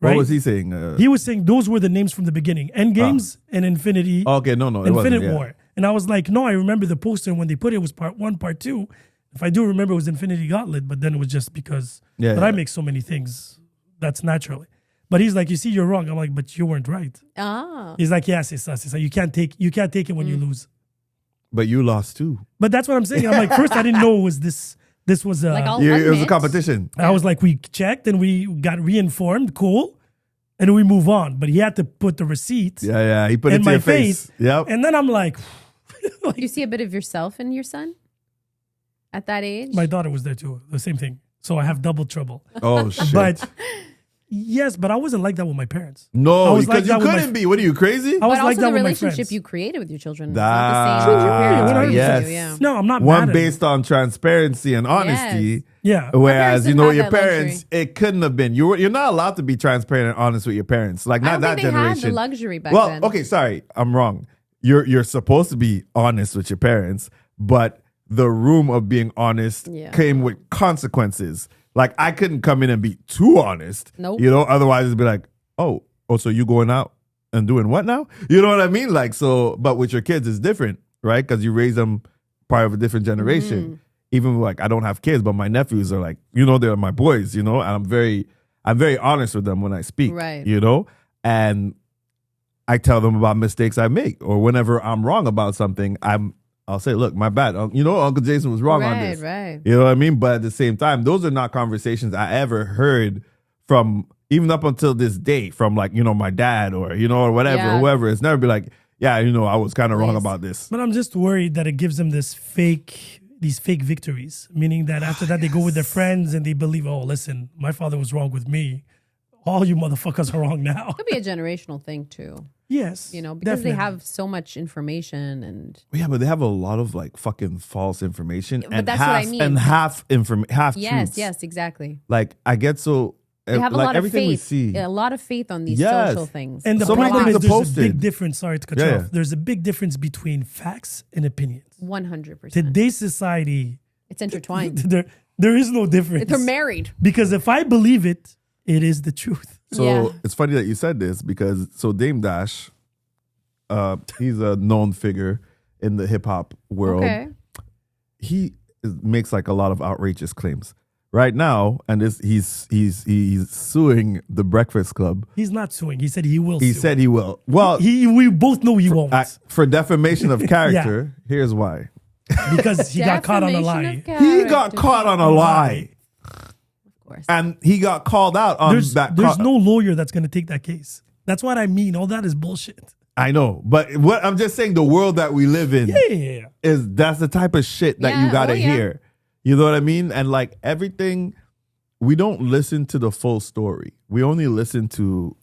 Right? What was he saying? He was saying those were the names from the beginning. Endgames and Infinity. Okay, no, it wasn't. Infinite Yeah. War. And I was like, no, I remember the poster and when they put it was Part 1, Part 2. If I do remember, it was Infinity Gauntlet, but then it was just because. Yeah, but yeah. I make so many things. That's naturally. But he's like, you see, you're wrong. I'm like, but you weren't right. Ah. He's like, yes, it's us. You can't take it when you lose. But you lost too. But that's what I'm saying. I'm like, first I didn't know it was this. This was Like, I'll It was a admit- competition. I was like, we checked and we got reinformed, cool, and then we move on. But he had to put the receipt Yeah. He put it in to my your face. face. Yep. And then I'm like, Do you see a bit of yourself in your son at that age? my daughter was there too, the same thing. So I have double trouble. Oh shit. But Yes, but I wasn't like that with my parents. I No, was because like you that with couldn't be. What are you, crazy? I was But like also that the with my relationship friends. you created with your children is not the same as your That, parents yes. created with you. Yeah. No, I'm not One mad based on transparency and honesty. Yes. Yeah. Whereas, parents you know, didn't your have that parents, luxury. it couldn't have been. You're not allowed to be transparent and honest with your parents. Like, I not don't that think they generation. had the luxury back well, then. okay, sorry, I'm wrong. You're supposed to be honest with your parents, but the room of being honest Yeah. came with consequences. Like, I couldn't come in and be too honest. Nope. You know, otherwise it'd be like, oh, so you going out and doing what now? You know what I mean? Like, so, but with your kids, it's different, right? Because you raise them part of a different generation. Mm-hmm. Even like, I don't have kids, but my nephews are like, you know, they're my boys, you know, and I'm very honest with them when I speak, Right. you know, and I tell them about mistakes I make, or whenever I'm wrong about something, I'll say, look, my bad. You know, Uncle Jason was wrong on this. Right. You know what I mean? But at the same time, those are not conversations I ever heard from, even up until this day, from like, you know, my dad or, you know, or whatever, Yeah. whoever. It's never been like, yeah, you know, I was kind of wrong Please. about this. But I'm just worried that it gives them these fake victories, meaning that after that they go with their friends and they believe, oh, listen, my father was wrong with me. All you motherfuckers are wrong now. Could be a generational thing too. Yes. You know, because definitely. they have so much information and Yeah, but they have a lot of like fucking false information But and that's what I half mean. and half yes, truths. yes, exactly. Like I get so They have a like lot of everything we faith. see. A lot of faith on these Yes. social things. And the So many problem things is are there's a posted. big difference. Sorry to cut Yeah, you yeah. off. There's a big difference between facts and opinions. 100%. Today's society, It's intertwined. there is no difference. They're married. Because if I believe it, it is the truth. So Yeah. it's funny that you said this because Dame Dash, he's a known figure in the hip hop world. Okay. He makes like a lot of outrageous claims right now, and he's suing the Breakfast Club. He's not suing. He said he will He sue. said he will. Well, we both know he won't. for defamation of character, here's why. Because he got caught on a Defamation lie. of He got character. caught on a lie, Of course. and he got called out on that. There's no lawyer that's going to take that case. That's what I mean. All that is bullshit. I know, but what I'm just saying, the world that we live in Yeah. that's the type of shit that Yeah, you gotta oh, yeah. hear. You know what I mean? And like everything, we don't listen to the full story. We only listen to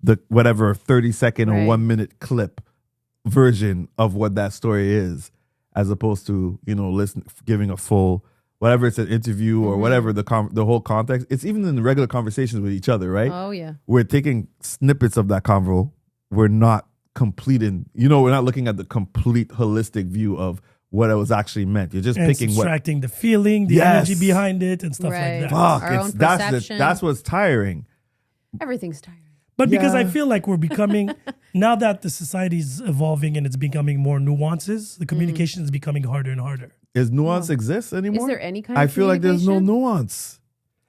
the whatever 30-second or Right. 1 minute clip version of what that story is, as opposed to, you know, giving a full, whatever it's an interview or whatever the whole context. It's even in the regular conversations with each other, right? Oh, yeah. We're taking snippets of that convo. We're not completing, you know, we're not looking at the complete holistic view of what it was actually meant. You're just And picking what. subtracting the feeling, the Yes. energy behind it, and stuff Right. like that. Fuck, Our own that's perception. that's what's tiring. Everything's tiring. But because I Yeah. feel like we're becoming, now that the society is evolving and it's becoming more nuances, the communication is becoming harder and harder. Is nuance exist anymore? Is there any kind of I feel like there's no communication? nuance.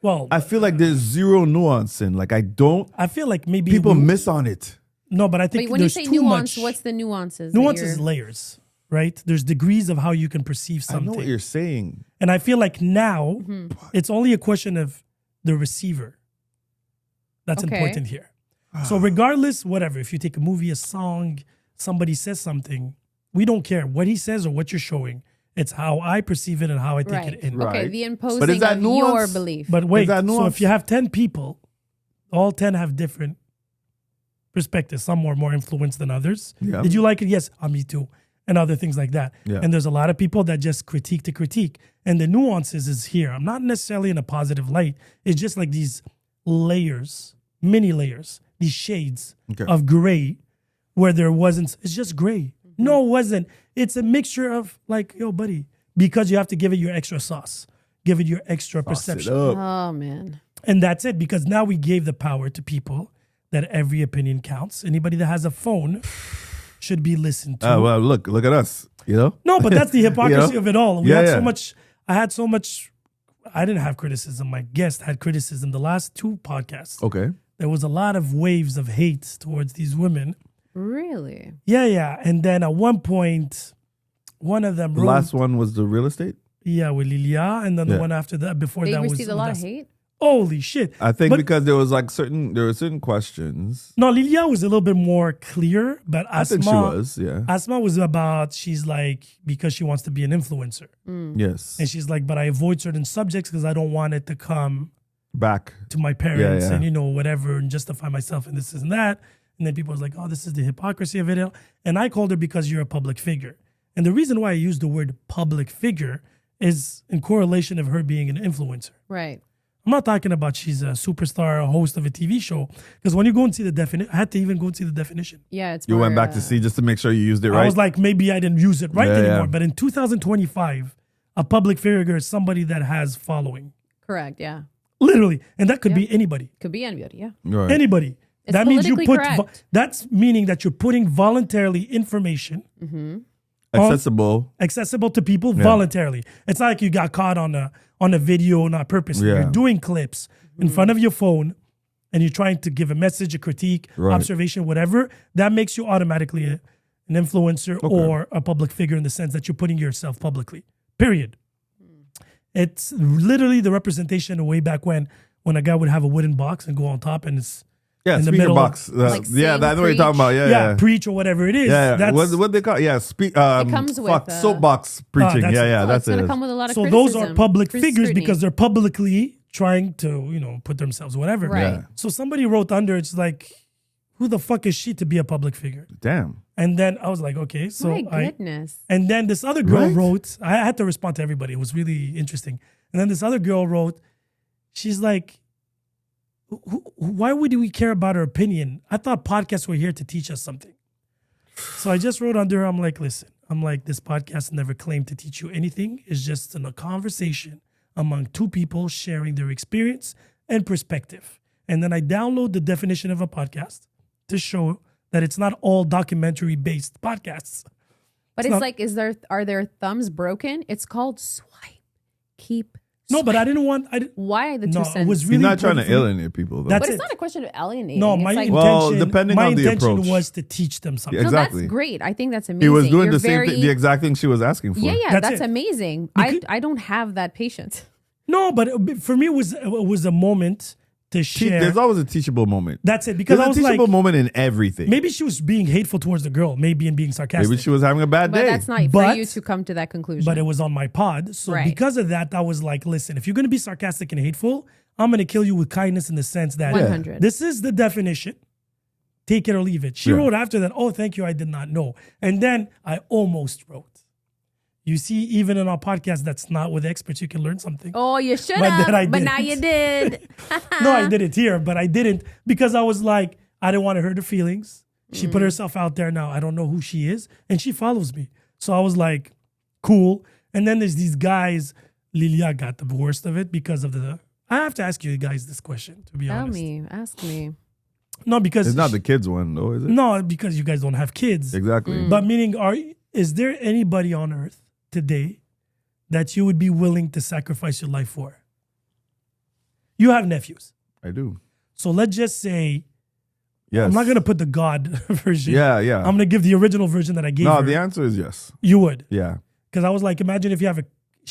Well, I feel like there's zero nuance in. Like I don't. I feel like maybe People miss on it. No, but I think Wait, when you there's say too nuance, much. what's the nuances? that nuance you're- is layers, right? There's degrees of how you can perceive I know something. what you're saying. And I feel like now Mm-hmm. it's only a question of the receiver. That's Okay. important here. So regardless, whatever, if you take a movie, a song, somebody says something, we don't care what he says or what you're showing. It's how I perceive it and how I take Right. it in. Right. Okay, the imposing But is that of your nuance? belief. But wait, that so nuance? if you have 10 people, all 10 have different perspectives. Some are more influenced than others. Yeah. Did you like it? Yes, me too. And other things like that. Yeah. And there's a lot of people that just critique to critique. And the nuances is here. I'm not necessarily in a positive light. It's just like these layers, mini layers, these shades Okay. of gray where there wasn't, it's just gray. No, it wasn't. It's a mixture of like, yo, buddy, because you have to give it your extra sauce, give it your extra Toss it perception. up. Oh, man. And that's it, because now we gave the power to people that every opinion counts. Anybody that has a phone should be listened to. Well, look at us. You know. No, but that's the hypocrisy You know? of it all. We Yeah, had yeah. so much. I had so much. I didn't have criticism. My guest had criticism. The last two podcasts, Okay. there was a lot of waves of hate towards these women. Really? Yeah. And then at one point, one of them The wrote, last one was the real estate. yeah, with Lilia, and then Yeah. the one after that, before They that was received a lot of Vanessa. hate? Holy shit! I think But- because there were certain questions. No, Lilia was a little bit more clear, but I Asma, think she was. Yeah. Asma was about, she's like, because she wants to be an influencer. Yes. And she's like, but I avoid certain subjects because I don't want it to come back. to my parents Yeah. and, you know, whatever, and justify myself and this and that. And then people was like, oh, this is the hypocrisy of it. And I called her because you're a public figure. And the reason why I use the word public figure is in correlation of her being an influencer. Right. I'm not talking about she's a superstar, a host of a TV show. Because when you go and see the definition, I had to even go and see the definition. Yeah, it's You more, went back to see just to make sure you used it right. I was like, maybe I didn't use it right Yeah, anymore. yeah. But in 2025, a public figure is somebody that has following. correct. Yeah, Literally. And that could Yeah. be anybody. could be anybody. Yeah, Right. Anybody. It's That means you politically put, correct. that's meaning that you're putting voluntarily information accessible. accessible to people voluntarily. It's not like you got caught on a video, not purposely. Yeah. You're doing clips in front of your phone and you're trying to give a message, a critique, Right. observation, whatever. That makes you automatically an influencer or a public figure in the sense that you're putting yourself publicly. Period. It's literally the representation way back when a guy would have a wooden box and go on top and it's Yeah, in the speaker middle box. Like Yeah, sing, that's what you're talking about. Yeah. preach or whatever it is. Yeah, That's, what they call? Yeah, comes with, soapbox preaching. that's it. Yeah, Well, that's it's going it. to come with a lot of so criticism. those are public figures scrutiny. because they're publicly trying to, you know, put themselves whatever. Right. Yeah. So somebody wrote under, it's like, who the fuck is she to be a public figure? Damn. And then I was like, okay, so My goodness. and then this other girl Right? wrote, I had to respond to everybody. It was really interesting. And then this other girl wrote, she's like, why would we care about her opinion? I thought podcasts were here to teach us something. So I just wrote under her, I'm like, listen, this podcast never claimed to teach you anything. It's just a conversation among two people sharing their experience and perspective. And then I download the definition of a podcast to show that it's not all documentary based podcasts. But It's it's not- like, are their thumbs broken? It's called swipe. Keep. No, but I didn't want. Why the No, two it cents? was He's really not trying to important for me. alienate people, though. That's But it's it. not a question of alienating. No, It's my like, intention. Well, depending my on the intention approach. was to teach them something. Yeah, no, exactly. that's great. I think that's amazing. He was doing You're the same thing, the exact thing she was asking for. Yeah, That's that's it. amazing. could- I don't have that patience. No, but for me, it was a moment to share. There's always a teachable moment. That's it. Because There's I was a teachable like, moment in everything. maybe she was being hateful towards the girl, maybe and being sarcastic. Maybe she was having a bad But day. that's not for But- you to come to that conclusion. but it was on my pod. So Right. because of that, I was like, listen, if you're going to be sarcastic and hateful, I'm going to kill you with kindness in the sense that 100. this is the definition. Take it or leave it. She Yeah. wrote after that, oh, thank you, I did not know. And then I almost wrote. You see, even in our podcast, that's not with experts, you can learn something. Oh, you should But have, then I but now didn't. you did. No, I did it here, but I didn't because I was like, I didn't want to hurt her feelings. She put herself out there now. I don't know who she is. And she follows me. So I was like, cool. And then there's these guys. Lilia got the worst of it because of the. I have to ask you guys this question, to be Tell honest. me, ask me. No, because. It's not the kids one, though, is it? No, because you guys don't have kids. Exactly. But meaning, is there anybody on earth today that you would be willing to sacrifice your life for? You have nephews. I do. So let's just say, Yes. I'm not going to put the God version. Yeah, yeah. I'm going to give the original version that I gave No, her. the answer is yes. You would. Yeah. Because I was like, imagine if you have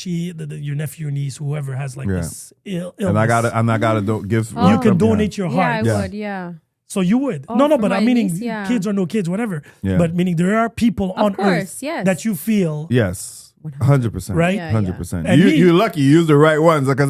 your nephew, niece, whoever has like Yeah. this illness. And I gotta don't give. You Oh. can donate your Yeah, heart. I Yeah. would. Yeah. So you would. Oh, no, for but my I'm meaning niece, yeah. kids or no kids, whatever. Yeah. But meaning there are people on course, earth yes. that you feel Yes. 100%. Right? Yeah, 100%. And me- You're lucky you used the right ones because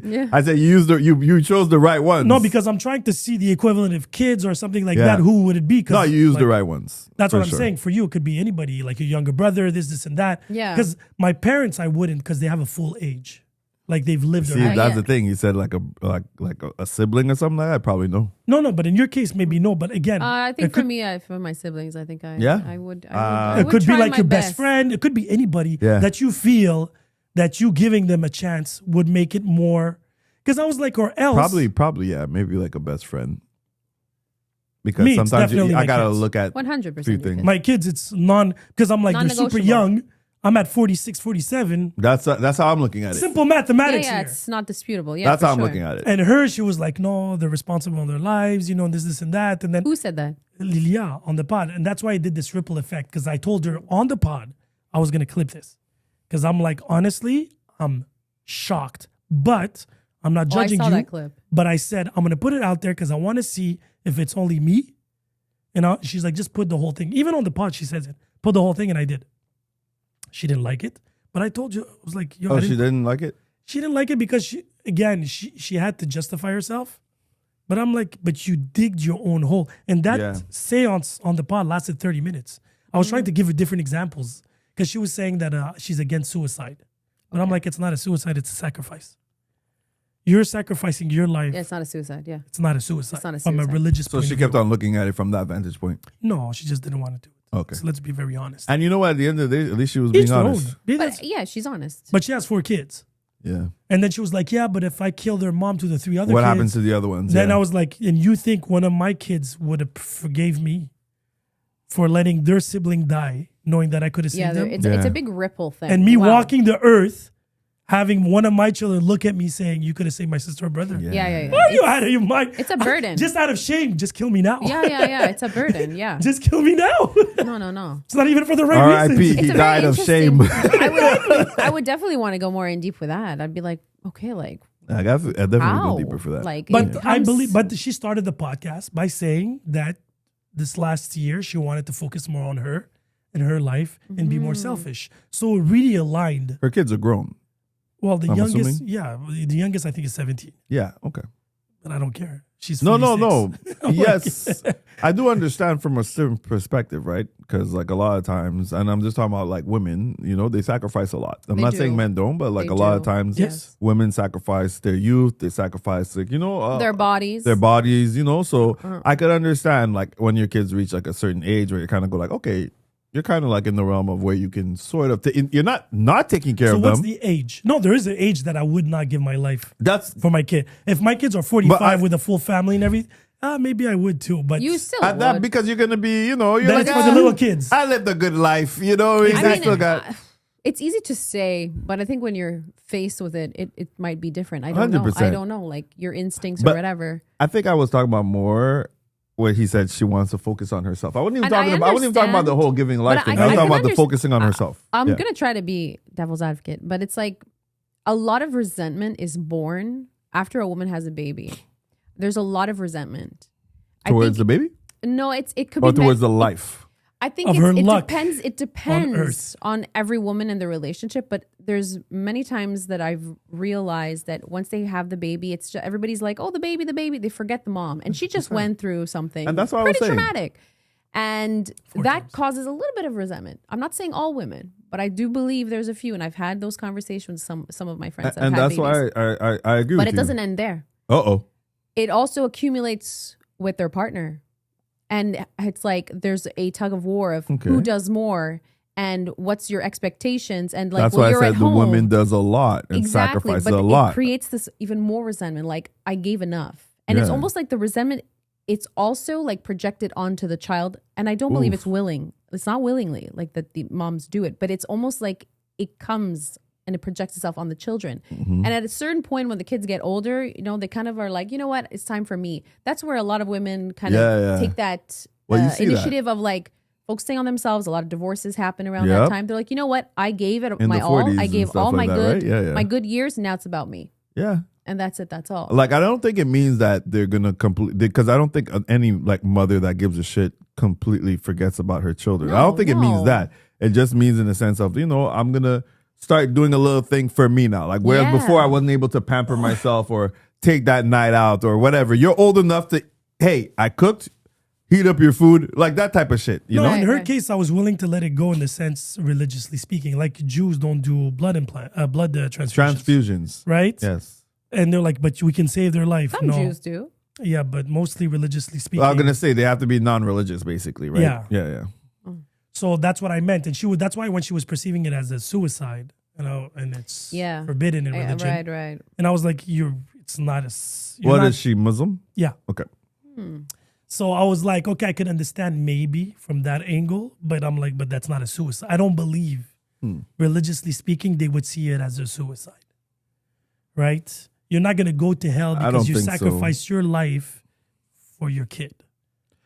Yeah. I said you chose the right ones. No, because I'm trying to see the equivalent of kids or something like Yeah. that. Who would it be? 'Cause, No, you used like, the right ones. That's for what I'm sure. saying. For you, it could be anybody, like your younger brother, this, and that. Yeah. Because my parents, I wouldn't, because they have a full age. Like they've lived See, their life. that's yeah. the thing. You said like a sibling or something like that. Probably no. No, but in your case, maybe no. But again, I it think could, for me, for my siblings, I think Yeah? I would. it could be try like my your best friend. It could be anybody Yeah. that you feel that you giving them a chance would make it more. Because I was like, or else. Probably yeah. Maybe like a best friend. Because Me, it's sometimes definitely I my gotta kids. look at 100%. few things. My kids, it's because I'm like, they're super Non-negotiable. young. I'm at 46, 47. That's how I'm looking at it. Simple Yeah, mathematics yeah, here. it's not disputable. Yeah, That's for how I'm sure. looking at it. And her, she was like, no, they're responsible in their lives, this and that. And then Who said that? Lilia on the pod. And that's why I did this ripple effect, because I told her on the pod I was going to clip this. Because I'm like, honestly, I'm shocked. But I'm not Oh, I judging saw you. that clip. But I said, I'm going to put it out there because I want to see if it's only me. And she's like, just put the whole thing. Even on the pod, she says it. Put the whole thing, and I did. She didn't like it. But I told you, I was like, yo, Oh, I she didn't- didn't like it? She didn't like it because she had to justify herself. But I'm like, but you digged your own hole. And that seance on the pod lasted 30 minutes. I was trying to give her different examples because she was saying that she's against suicide. But I'm like, it's not a suicide, it's a sacrifice. You're sacrificing your life. Yeah, it's not a suicide. Yeah. It's not a suicide. It's not a From a suicide. religious So point she of kept view. on looking at it from that vantage point. No, she just didn't want to do it. Okay. So let's be very honest. And you know what? At the end of the day, at least she was Each being their honest. own. Because- But yeah, she's honest. But she has 4 kids. Yeah. And then she was like, yeah, but if I kill their mom to the 3 other What kids. happened to the other ones? Then Yeah. I was like, and you think one of my kids would have forgave me for letting their sibling die, knowing that I could have Yeah, saved them? it's Yeah. a big ripple thing. And me Wow. walking the earth, having one of my children look at me saying, you could have saved my sister or brother. Yeah. Are you out of your mind? It's a burden. Just out of shame, just kill me now. Yeah. It's a burden. Yeah. Just kill me now. No. It's not even for the right R.I.P. reasons. He It's a died very of shame. I would definitely want to go more in deep with that. I'd be like, okay, like I definitely how? go deeper for that. Like, But it I comes- believe, but she started the podcast by saying that this last year she wanted to focus more on her and her life and be more Mm-hmm. selfish. So it really aligned. Her kids are grown. Well, the I'm youngest, assuming? the youngest I think is 17, Yeah. Okay. but I don't care. She's No. 46. Yes, I do understand from a certain perspective, right? Because like a lot of times, and I'm just talking about like women, you know, they sacrifice a lot. I'm They not do. saying men don't, but like They a lot of do. times, Yes. women sacrifice their youth, they sacrifice like their bodies. their bodies, you know. So I could understand like when your kids reach like a certain age where you kind of go like, okay, you're kind of like in the realm of where you can sort of you're not taking care So of what's them. the age? No, there is an age that I would not give my life That's for my kid. If my kids are 45 with a full family and everything, maybe I would too. But You still at that would. because you're gonna be, you know, you're that's like for the little kids. I lived a good life, you know. I I mean, still got. it's easy to say, but I think when you're faced with it, it might be different. I don't know. 100%. I don't know, like your instincts But- or whatever. I think I was talking about more where he said she wants to focus on herself. I wasn't even And I I wasn't even talking about the understand, whole giving life but thing. I I was talking can about the focusing on herself. I'm Yeah. gonna try to be devil's advocate, but it's like a lot of resentment is born after a woman has a baby. There's a lot of resentment. Towards the baby No, it could or be towards the life. I think Of her it luck depends. It earth. depends on every woman and the relationship. But there's many times that I've realized that once they have the baby, it's just, everybody's like, "Oh, the baby." They forget the mom, and she just went through something, And that's what I was pretty saying. traumatic, and that causes a little bit of resentment. I'm not saying all women, but I do believe there's a few, and I've had those conversations with some of my friends. That And have had that's babies. why I agree with But you. it doesn't end there. Uh-oh. It also accumulates with their partner. And it's like there's a tug of war of Okay. who does more and what's your expectations. And like, That's well, why I you're said at the home. woman does a lot and Exactly. sacrifices But a it lot. creates this even more resentment. Like, I gave enough. And it's Yeah. almost like the resentment, it's also like projected onto the child. And I don't believe it's willing. It's not willingly like that the moms do it, but it's almost like it comes and it projects itself on the children. Mm-hmm. And at a certain point when the kids get older, you know, they kind of are like, you know what, it's time for me. That's where a lot of women kind of take that Well, you see that. initiative of like focusing on themselves. A lot of divorces happen around Yep. that time. They're like, you know what, I gave it In my the all. 40s I and gave stuff all like my that, good, right? Yeah. my good years. And now it's about me. Yeah. And that's it. That's all. Like I don't think it means that they're gonna because I don't think any like mother that gives a shit completely forgets about her children. I don't think it means No. that. It just means in the sense of, you know, I'm gonna start doing a little thing for me now. Like whereas Yeah. before I wasn't able to pamper myself or take that night out or whatever. You're old enough to, hey, I cooked, heat up your food, like that type of shit. You No, know? in her Right. case, I was willing to let it go in the sense, religiously speaking. Like Jews don't do blood transfusions, Transfusions. right? Yes. And they're like, but we can save their life. Some no, Jews do. yeah, but mostly religiously speaking. Well, I'm gonna say they have to be non-religious, basically, right? Yeah. Yeah. So that's what I meant, and she would. That's why when she was perceiving it as a suicide, you know, and it's Yeah. forbidden in religion. Right. And I was like, it's not a. You're What not, is she, Muslim? Yeah. Okay. So I was like, okay, I could understand maybe from that angle, but I'm like, but that's not a suicide. I don't believe, religiously speaking, they would see it as a suicide. Right? You're not gonna go to hell I because don't you think so. sacrificed your life for your kid.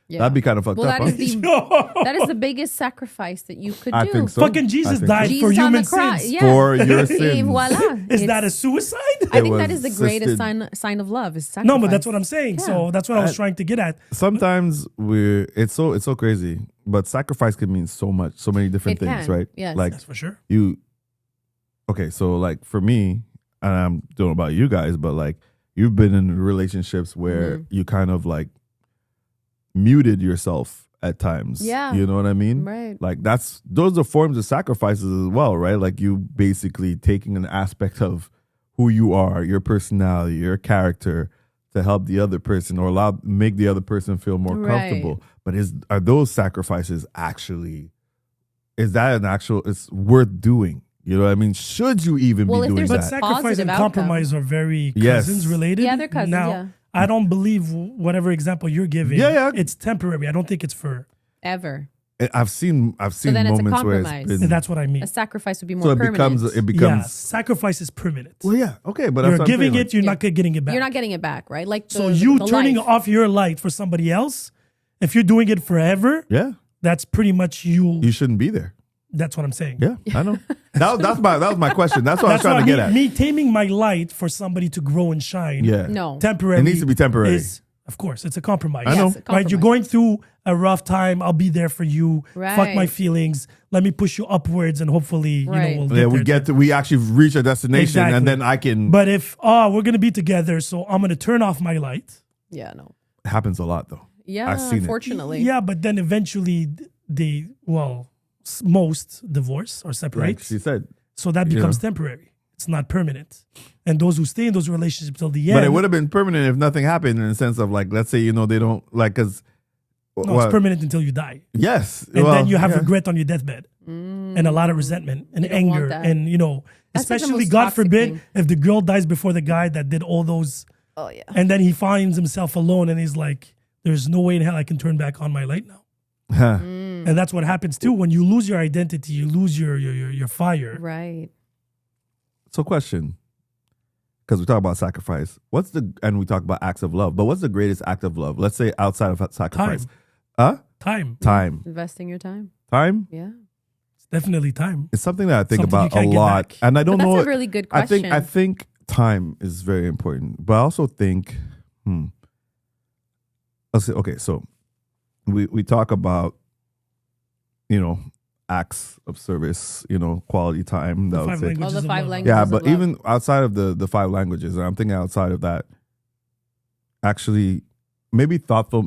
Yeah. That'd be kind of fucked well, up. that huh? is the that is the biggest sacrifice that you could I do. think so. Fucking I Jesus think died so. for Jesus on human the cross. sins. Yeah. For your Et sins. voila. Is that a It's- suicide? I It think that was is the greatest assisted. sign of love is sacrifice. No, but that's what I'm saying. So Yeah. that's what I was trying to get at. Sometimes it's so crazy, but sacrifice can mean so much, so many different It things, can, right? yes. Like That's for sure. okay, so like for me, and I don't know about you guys, but like you've been in relationships where you kind of like muted yourself at times. Yeah. You know what I mean? Right. Like those are forms of sacrifices as well, right? Like you basically taking an aspect of who you are, your personality, your character to help the other person or make the other person feel more comfortable. But are those sacrifices is that an actual, it's worth doing? You know what I mean? Should you even be doing But that? sacrifice Positive and compromise are very cousins related. Yeah, they're cousins, Now, yeah. I don't believe whatever example you're giving. Yeah. It's temporary. I don't think it's for. Ever. I've seen then it's a moments where it's compromise. been, And that's what I mean. A sacrifice would be more so it permanent. becomes Yeah, sacrifice is permanent. well, yeah, okay, but You're that's what I'm giving saying, it, you're not getting it back. You're not getting it back, right? Like So you the turning life. off your light for somebody else, if you're doing it forever, yeah, that's pretty much you. you shouldn't be there. That's what I'm saying. Yeah, I know. that was my question. That's what I was That's trying why to get at. me taming my light for somebody to grow and shine. Yeah, No. Temporary. It needs to be temporary. Of course, it's a compromise. I know. Yes, a Right? You're compromise. going through a rough time. I'll be there for you. Fuck my Right. feelings. Let me push you upwards, and hopefully, Right. we'll yeah, get there. we actually reach a destination, Exactly. and then I can. But if we're gonna be together, so I'm gonna turn off my light. Yeah, no. It happens a lot though. Yeah, I've seen it. unfortunately. Yeah, but then eventually most divorce or separate. Like she said, So that becomes temporary. It's not permanent. And those who stay in those relationships till the end. but it would have been permanent if nothing happened. In the sense of like, let's say they don't like because. No, it's permanent until you die. Yes, And then you have yeah. regret on your deathbed. And a lot of resentment and You don't want anger. that. And, That's like the especially most God toxic forbid thing. if the girl dies before the guy that did all those. Oh, yeah. And then he finds himself alone and he's like, there's no way in hell I can turn back on my light now. Huh. And that's what happens too. When you lose your identity, you lose your fire. Right. So, question, because we talk about sacrifice. And we talk about acts of love, but what's the greatest act of love? Let's say outside of sacrifice. Time. Time. Investing your time. Time. Yeah. It's definitely time. It's something that I think Something you about a can't get lot, back. and I don't But know. that's a really good question. I think time is very important, but I also think, let's say, okay, so we talk about, acts of service, quality time. The That would five say. languages the of five love. languages. Yeah, of but love. even outside of the 5 languages, and I'm thinking outside of that, actually, maybe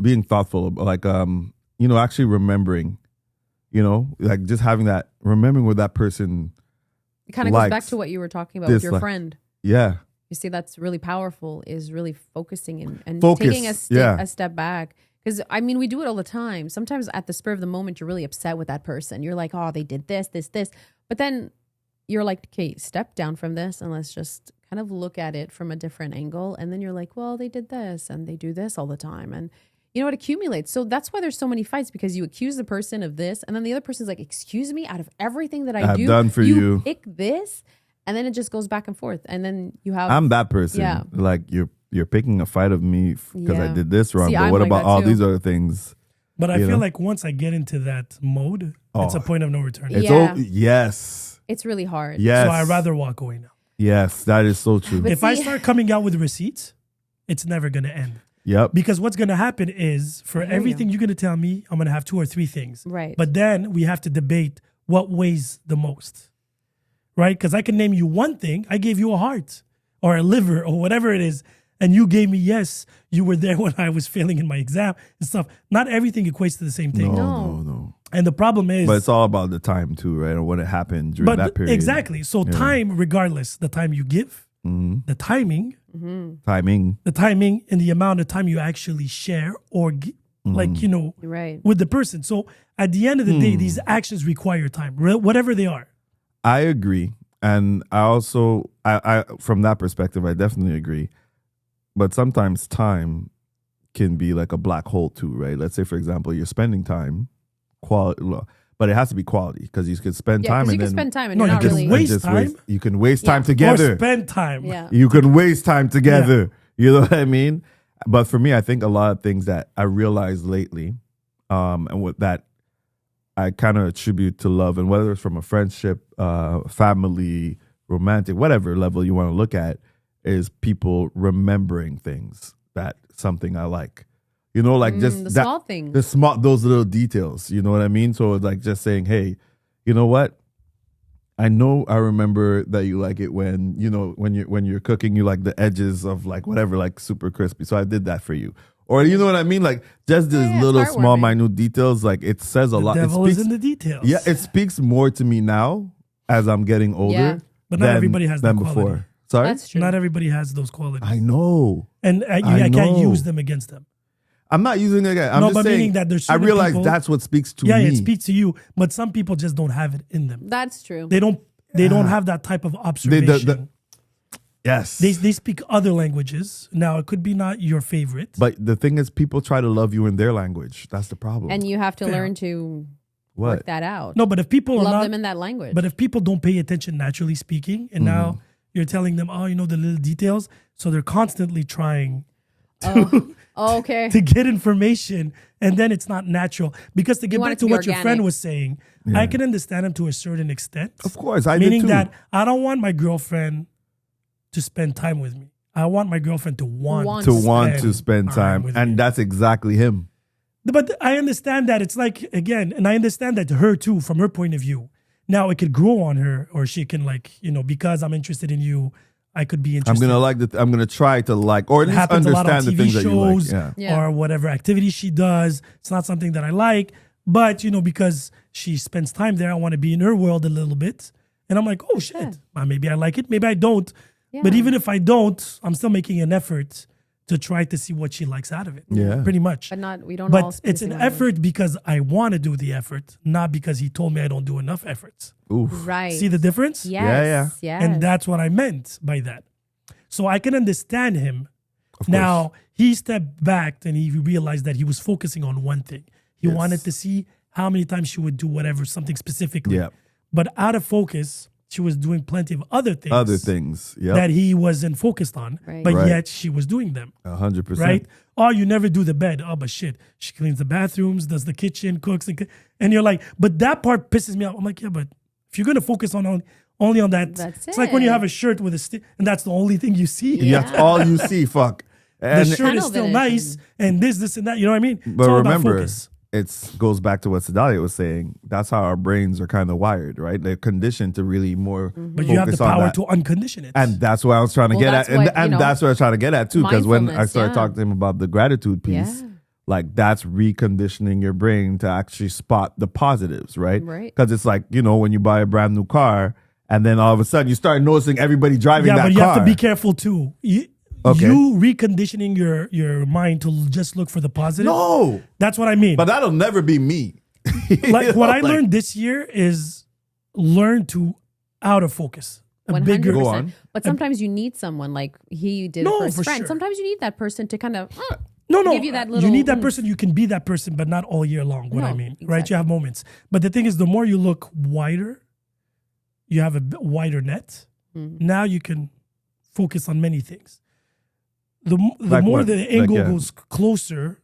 being thoughtful, like actually remembering, like just having that, remembering what that person, It kind of goes back likes, to what you were talking about with your dislike. friend. yeah, You see, that's really powerful, is really focusing and Focus, taking yeah. a step back. Because, I mean, we do it all the time. Sometimes at the spur of the moment, you're really upset with that person. You're like, oh, they did this. But then you're like, okay, step down from this and let's just kind of look at it from a different angle. And then you're like, well, they did this and they do this all the time. And it accumulates. So that's why there's so many fights, because you accuse the person of this. And then the other person's like, excuse me, out of everything that I I've do, done for you. pick this. And then it just goes back and forth. And then you have... I'm that person. Yeah. Like you're picking a fight of me because I Yeah. did this wrong. See, but I'm what like about that all too. these other things? But I You feel know? like once I get into that mode, it's a point of no return. It's Yeah. yes, It's really hard. yes. So I'd rather walk away now. Yes, that is so true. But If I see- start coming out with receipts, it's never going to end. Yep. Because what's going to happen is for I hear everything you. you're going to tell me, I'm going to have 2 or 3 things. Right. But then we have to debate what weighs the most, right? Because I can name you one thing. I gave you a heart or a liver or whatever it is. And you gave me, yes, you were there when I was failing in my exam and stuff. Not everything equates to the same thing. No. And the problem is... But it's all about the time too, right? Or when it happened during But that period. exactly. So time, regardless, the time you give, the timing, Timing. the timing and the amount of time you actually share or Right. with the person. So at the end of the day, these actions require time, whatever they are. I agree. And I also, I from that perspective, I definitely agree. But sometimes time can be like a black hole too, right? Let's say, for example, you're spending time, but it has to be quality because you could spend Yeah, time because and you can then spend time and No, you're you not can really... waste time. You can waste time Yeah. together. Or spend time. Yeah. You can waste time together. You know what I mean? But for me, I think a lot of things that I realized lately, and what that I kind of attribute to love, and whether it's from a friendship, family, romantic, whatever level you want to look at, is people remembering things that something I like. Like just the that, small things. those little details. You know what I mean? So it's like just saying, hey, you know what? I know I remember that you like it when, when you're cooking, you like the edges of like whatever, like super crispy. So I did that for you. Or you know what I mean? Like just these Yeah, little it's small, heartwarming. minute details, like it says a The lot. devil It is speaks, in the details. yeah, it speaks more to me now as I'm getting older. Yeah. But not than- everybody has than that before. quality. Sorry? That's true. Not everybody has those qualities. I know. And I can't know. use them against them. I'm not using it again. I'm No, just but saying meaning that there's I certain realize people- that's what speaks to Yeah, me. it speaks to you, but some people just don't have it in them. That's true. They don't have that type of observation. Yes. They speak other languages. Now it could be not your favorite. But the thing is, people try to love you in their language. That's the problem. And you have to Fair. learn to what? work that out. No, but if people are Love not, them in that language. but if people don't pay attention naturally speaking, and now you're telling them, oh, the little details, so they're constantly trying Oh, okay. to get information, and then it's not natural. Because to get want back it to to be what your friend organic. was saying, I can understand him to a certain extent. Of course, I Meaning did too. that I don't want my girlfriend to spend time with me. I want my girlfriend to want to spend time, with and me. that's exactly him. But I understand that it's like, again, and I understand that to her too, from her point of view. Now it could grow on her, or she can because I'm interested in you, I could be interested. I'm gonna try to like, or at It least happens a lot on understand the TV things that you like. shows Yeah. Yeah. or whatever activity she does. It's not something that I like, but because she spends time there, I want to be in her world a little bit. And I'm like, oh shit, maybe I like it, maybe I don't. But Yeah. even if I don't, I'm still making an effort to try to see what she likes out of it. Yeah. Pretty much. But we don't all But speak it's the an same language. effort because I want to do the effort, not because he told me I don't do enough efforts. Oof. Right. See the difference? Yes. Yes. And that's what I meant by that. So I can understand him. Of Now, he stepped back and he realized that he was focusing on one thing. He Yes. wanted to see how many times she would do whatever, something specifically. Yeah. But out of focus, she was doing plenty of other things. Other things. Yeah. That he wasn't focused on, Right. but Right. yet she was doing them. 100%. Right? Oh, you never do the bed. Oh, but shit. She cleans the bathrooms, does the kitchen, cooks. And you're like, but that part pisses me off. I'm like, yeah, but if you're going to focus on only on that, That's it's like when you it. have a shirt with a stick and that's the only thing you see. Yeah. That's all you see. Fuck. The And shirt Tunnel is still vision. nice and this and that. You know what I mean? But it's all remember, about focus. it goes back to what Cidalia was saying. That's how our brains are kind of wired, right? They're conditioned to really more But you have the focus on power that. to uncondition it. And that's what I was trying to Well, get at. that's And, what, and that's what I was trying to get at too. Because when I mindfulness, started yeah. talking to him about the gratitude piece, Yeah. like that's reconditioning your brain to actually spot the positives, right? Right. Because it's like, when you buy a brand new car and then all of a sudden you start noticing everybody driving yeah, that but you car. have to be careful too. Okay. You reconditioning your mind to just look for the positive. No, That's what I mean. but that'll never be me. Like what I learned this year is learn to out of focus. A 100%. bigger Go on. But sometimes you need someone like he did No, for his for friend. sure. Sometimes you need that person to kind of no, give you that you little need that oomph. person. You can be that person, but not all year long. What I No, mean, right? exactly. You have moments, but the thing is, the more you look wider, you have a wider net. Mm-hmm. Now you can focus on many things. The Like more what? the Like, angle yeah. goes closer,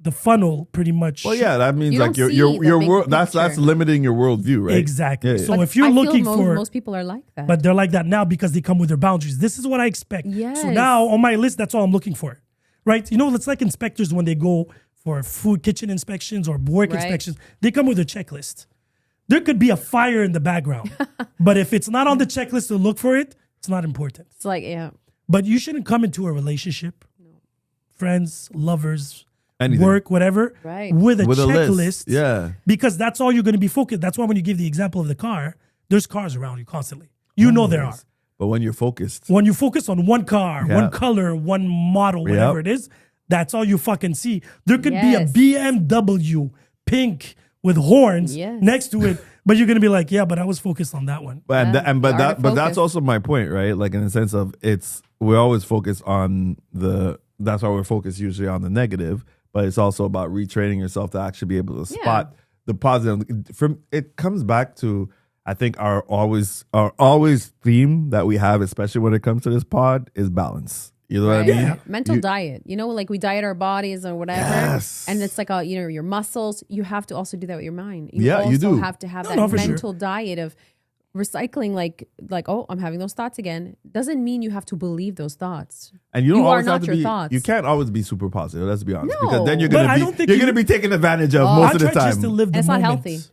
the funnel pretty much. Well, yeah, that means You like don't your see the big world. That's picture. limiting your worldview, right? Exactly. Yeah, yeah. So But if you're I feel looking most, for most people are like that. But they're like that now because they come with their boundaries. This is what I expect. Yes. So now on my list, that's all I'm looking for. Right? It's like inspectors when they go for food kitchen inspections or work Right. inspections. They come with a checklist. There could be a fire in the background. But if it's not on the checklist to look for it, it's not important. it's like, yeah. But you shouldn't come into a relationship, friends, lovers, Anything. work, whatever, Right. with a With a checklist. list. Yeah. Because that's all you're going to be focused. That's why when you give the example of the car, there's cars around you constantly. You know there are. But when you're focused, When you focus on one car, Yeah. one color, one model, whatever Yep. it is, that's all you fucking see. There could be a Yes. BMW pink with horns Yes. next to it, but you're gonna be like, yeah, but I was focused on that one. but Yeah, but the art that of but that's focus. also my point, right? Like in the sense of we always focus on that's why we're focused usually on the negative, but it's also about retraining yourself to actually be able to spot the positive. From it comes back to I think our always theme that we have, especially when it comes to this pod, is balance. You know what I Right. mean? Yeah. Mental diet. Like we diet our bodies or whatever. Yes. And it's like, your muscles. You have to also do that with your mind. Yeah, you also do. have to have No, that no, for sure. mental diet of recycling, like, oh, I'm having those thoughts again. Doesn't mean you have to believe those thoughts. And you don't You are always have not to your be. thoughts. You can't always be super positive. Let's be honest, No. because then you're But gonna I be don't think you're you- gonna be taken advantage of I most of the try just to time. live the It's not moment. healthy.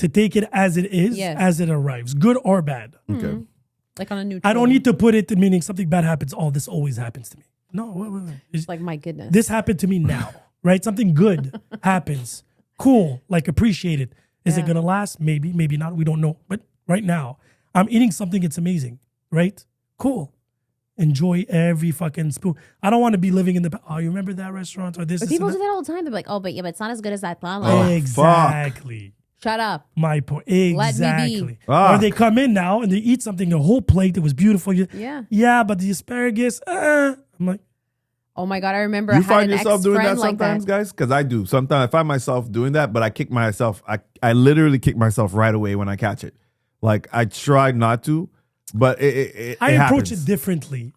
to take it as it is, Yes. as it arrives, good or bad. Okay. Like on a neutral. I don't need to put it meaning something bad happens. Oh, this always happens to me. No, wait. It's like, my goodness. This happened to me now, right? Something good happens. Cool, like appreciate it. Is it Yeah. gonna last? Maybe, maybe not. We don't know. But right now, I'm eating something. It's amazing, right? Cool. Enjoy every fucking spoon. I don't want to be living in the. Oh, you remember that restaurant or this? But this, people and do that all the time. They're like, oh, but it's not as good as that. Blah, blah, Oh, blah. fuck. Exactly. Shut up. My point. Let me be. Exactly. Fuck. Or they come in now and they eat something, a whole plate that was beautiful. Yeah. Yeah, but the asparagus. I'm like, Oh my God. I remember You I had find an yourself doing that ex-friend like sometimes, that. guys? Because I do. Sometimes I find myself doing that, but I kick myself. I literally kick myself right away when I catch it. Like I try not to, but it I approach happens. it differently.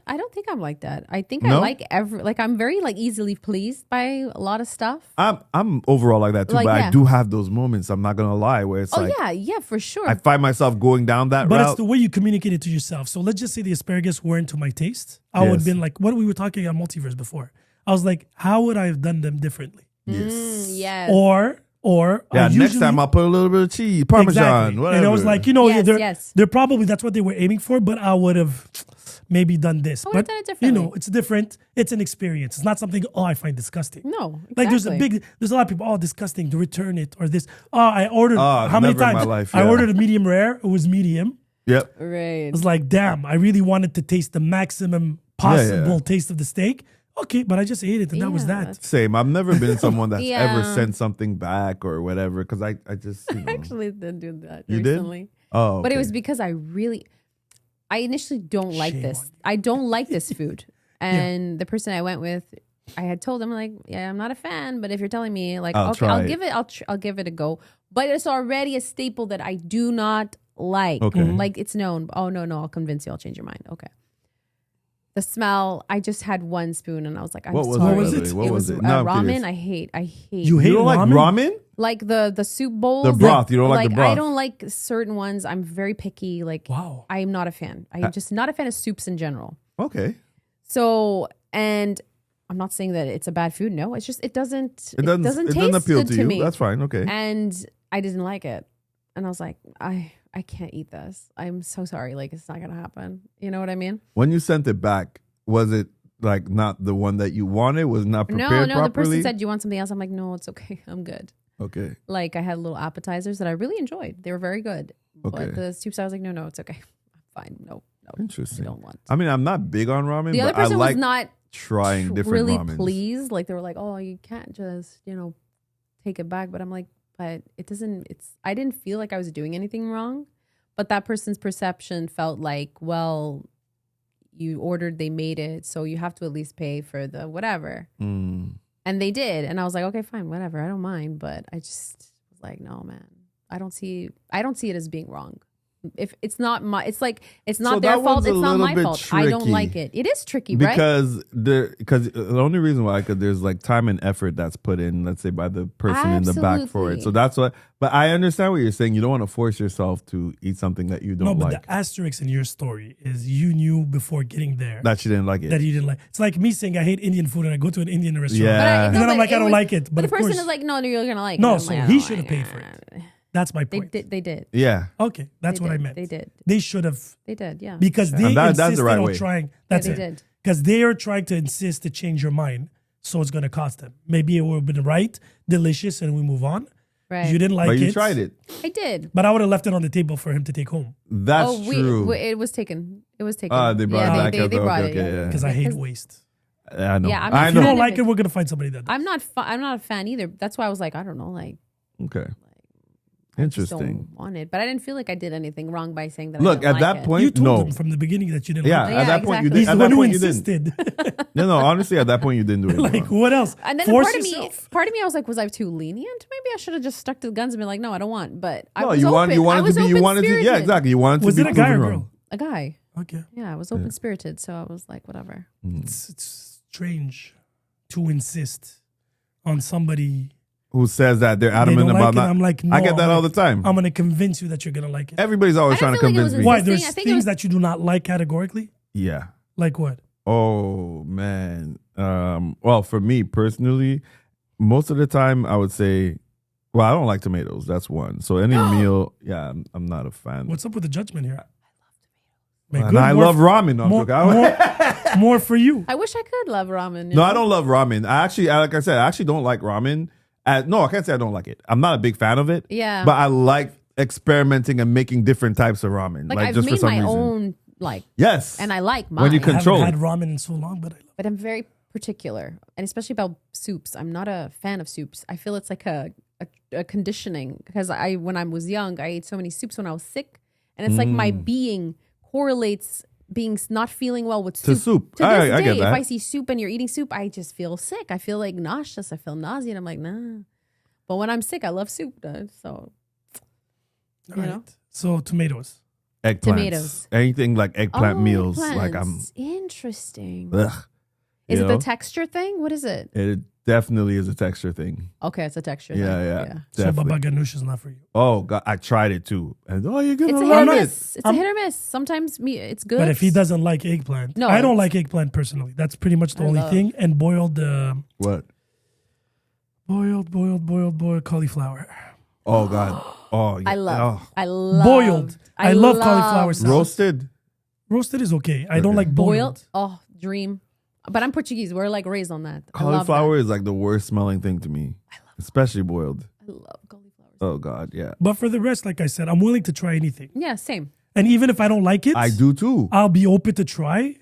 I don't think I'm like that. I think I No? like I'm very like easily pleased by a lot of stuff. I'm overall like that too, Like, but I yeah. do have those moments. I'm not gonna lie, where it's Oh like yeah, for sure. I find myself going down that But route. it's the way you communicate it to yourself. So let's just say the asparagus weren't to my taste. I would have Yes. been like, what we were talking on multiverse before. I was like, how would I have done them differently? yes. Or yeah, I next usually- time I'll put a little bit of cheese, Parmesan, Exactly. whatever. And I was like, you know, Yes, they're, yes. they're probably that's what they were aiming for, but I would have maybe done this. I would've But done it you differently. know, it's different. It's an experience. It's not something I find disgusting. No, exactly. Like there's a lot of people, disgusting, to return it or this. I ordered how many never in my times? life, I yeah. ordered a medium rare. It was medium. Yep. Right. I was like, damn, I really wanted to taste the maximum possible Yeah. taste of the steak. Okay, but I just ate it and that was Yeah, that. Same. I've never been someone that's Yeah. ever sent something back or whatever because I just you know. I actually did do that You did? recently. Oh, But it okay. was because I initially don't like Shame this. on you. I don't like this food. And the person I went with, I had told him like, yeah, I'm not a fan, but if you're telling me like, I'll okay, try I'll it. give it, I'll give it a go. But it's already a staple that I do not like. Okay. Like it's known. Oh no, I'll convince you. I'll change your mind. Okay. The smell. I just had one spoon and I was like, I'm What was sorry. What was it? What was it? uh, Now I'm ramen. curious. I hate. You hate You don't like ramen? like the soup bowls. The broth. You don't like the broth? I don't like certain ones. I'm very picky. Like Wow. I'm not a fan. I'm just not a fan of soups in general. Okay. So, and I'm not saying that it's a bad food. No, it's just it doesn't It doesn't taste appeal good to you. me. That's fine. Okay. And I didn't like it. And I was like, I can't eat this. I'm so sorry. Like it's not gonna happen. You know what I mean? When you sent it back, was it like not the one that you wanted? Was not prepared No. properly? The person said, "Do you want something else?" I'm like, "No, it's okay. I'm good." Okay. Like I had little appetizers that I really enjoyed. They were very good. Okay. But the soups, I was like, no, it's okay. I'm fine. No. Interesting. I don't want. I mean, I'm not big on ramen, The other but I person like was not trying different really ramens. pleased. Like they were like, oh, you can't just, take it back. But I'm like, but it doesn't, I didn't feel like I was doing anything wrong. But that person's perception felt like, well, you ordered, they made it. So you have to at least pay for the whatever. Mm. And they did. And I was like, okay, fine, whatever. I don't mind. But I just was like, no, man, I don't see it as being wrong. If it's not my, it's like, it's not So their that fault. one's a It's not little my bit fault. I don't tricky. like it. It is tricky, right? Because the only reason why, because there's like time and effort that's put in, let's say by the person in the back for it. So Absolutely. that's what. But I understand what you're saying. You don't want to force yourself to eat something that you No, don't but like. the asterisk in your story is you knew before getting there That you didn't like it. that you didn't like. It's like me saying I hate Indian food and I go to an Indian restaurant. Yeah. And then I'm like, I don't like it. But the of person course, is like, no, you're gonna like it. No, I'm so like, I he don't should have like paid for it. That's my point. They did. Yeah. Okay, that's They what I did. meant. They did. They should have, They did. Yeah. because Sure. they And that's the insisted right on way. trying. That's they it. did. Because they are trying to insist to change your mind. So it's going to cost them. Maybe it would have been right, delicious, and we move on. Right. You didn't like But it. you tried it. I did. But I would have left it on the table for him to take home That's Oh, true. it was taken. It was taken. They brought it back. They Okay, brought okay, it. yeah. because I hate Because- waste. I know. Yeah, I'm I not If you know. don't fan like of it, it. we're going to find somebody that does. I'm not a fan either. That's why I was like, I don't know, like Okay. I just Interesting. don't want it. But I didn't feel like I did anything wrong by saying that. Look, I don't at like that it. point, You told no. him from the beginning that you didn't Yeah, like it. at that point you exactly. did. He's At the that one who point you didn't. insisted. No, honestly, at that point you didn't do it. Like, what else? And then Force part of yourself. me, I was like, was I too lenient? Maybe I should have just stuck to the guns and been like, no, I don't want. But I No, was you open. wanted I was to be. You wanted to. Yeah, open-spirited. exactly. You wanted Was to it be a guy or proven girl? wrong. A guy. Okay. Yeah, I was open spirited, so I was like, whatever. It's strange to insist on somebody. Who says that they're They adamant don't about like it. not? I'm like, no, I get that all the time. I'm going to convince you that you're going to like it. Everybody's always I trying to don't feel like it convince was me. Why? insisting. There's I think it things was- that you do not like categorically? Yeah. Like what? Oh man. Well, for me personally, most of the time I would say Well, I don't like tomatoes. That's one. So any meal, yeah, I'm not a fan. What's up with the judgment here? And I love ramen. No, I'm more, joking. more for you. I wish I could love ramen. you No, know? I don't love ramen. Like I said, I actually don't like ramen. No, I can't say I don't like it. I'm not a big fan of it. Yeah. But I like experimenting and making different types of ramen. Like I've just for made some my reason. own, like, Yes. and I like mine. When you I control haven't it. had ramen in so long, but I love But I'm very particular, and especially about soups. I'm not a fan of soups. I feel it's like a conditioning because when I was young, I ate so many soups when I was sick, and it's like my being correlates being not feeling well with soup. To soup. To this I day, get that. if I see soup and you're eating soup, I just feel sick. I feel like nauseous. I feel nauseous. I'm like, nah. But when I'm sick, I love soup. So, you know. So tomatoes. Eggplants. Tomatoes. Anything like eggplant meals. Like eggplants. Interesting. Ugh. Is You it know? the texture thing? What is it? It definitely is a texture thing. Okay, it's a texture Yeah, thing. yeah. So Definitely. baba ganoush is not for you. Oh God, I tried it too. And you're gonna It's a hit love or it. miss. It's a hit or miss. Sometimes it's good. But if he doesn't like eggplant, No, I don't it's- like eggplant personally. That's pretty much the I only love- thing. And boiled cauliflower. Oh God. Oh, yeah. I love. Oh. I love Boiled. I love cauliflower salad. Roasted. Roasted is okay. I don't Okay. like boiled. Boiled. Oh, dream. But I'm Portuguese. We're like raised on that. Cauliflower is like the worst smelling thing to me, especially boiled. I love cauliflower. Oh God, yeah. But for the rest, like I said, I'm willing to try anything. Yeah, same. And even if I don't like it, I do too. I'll be open to try.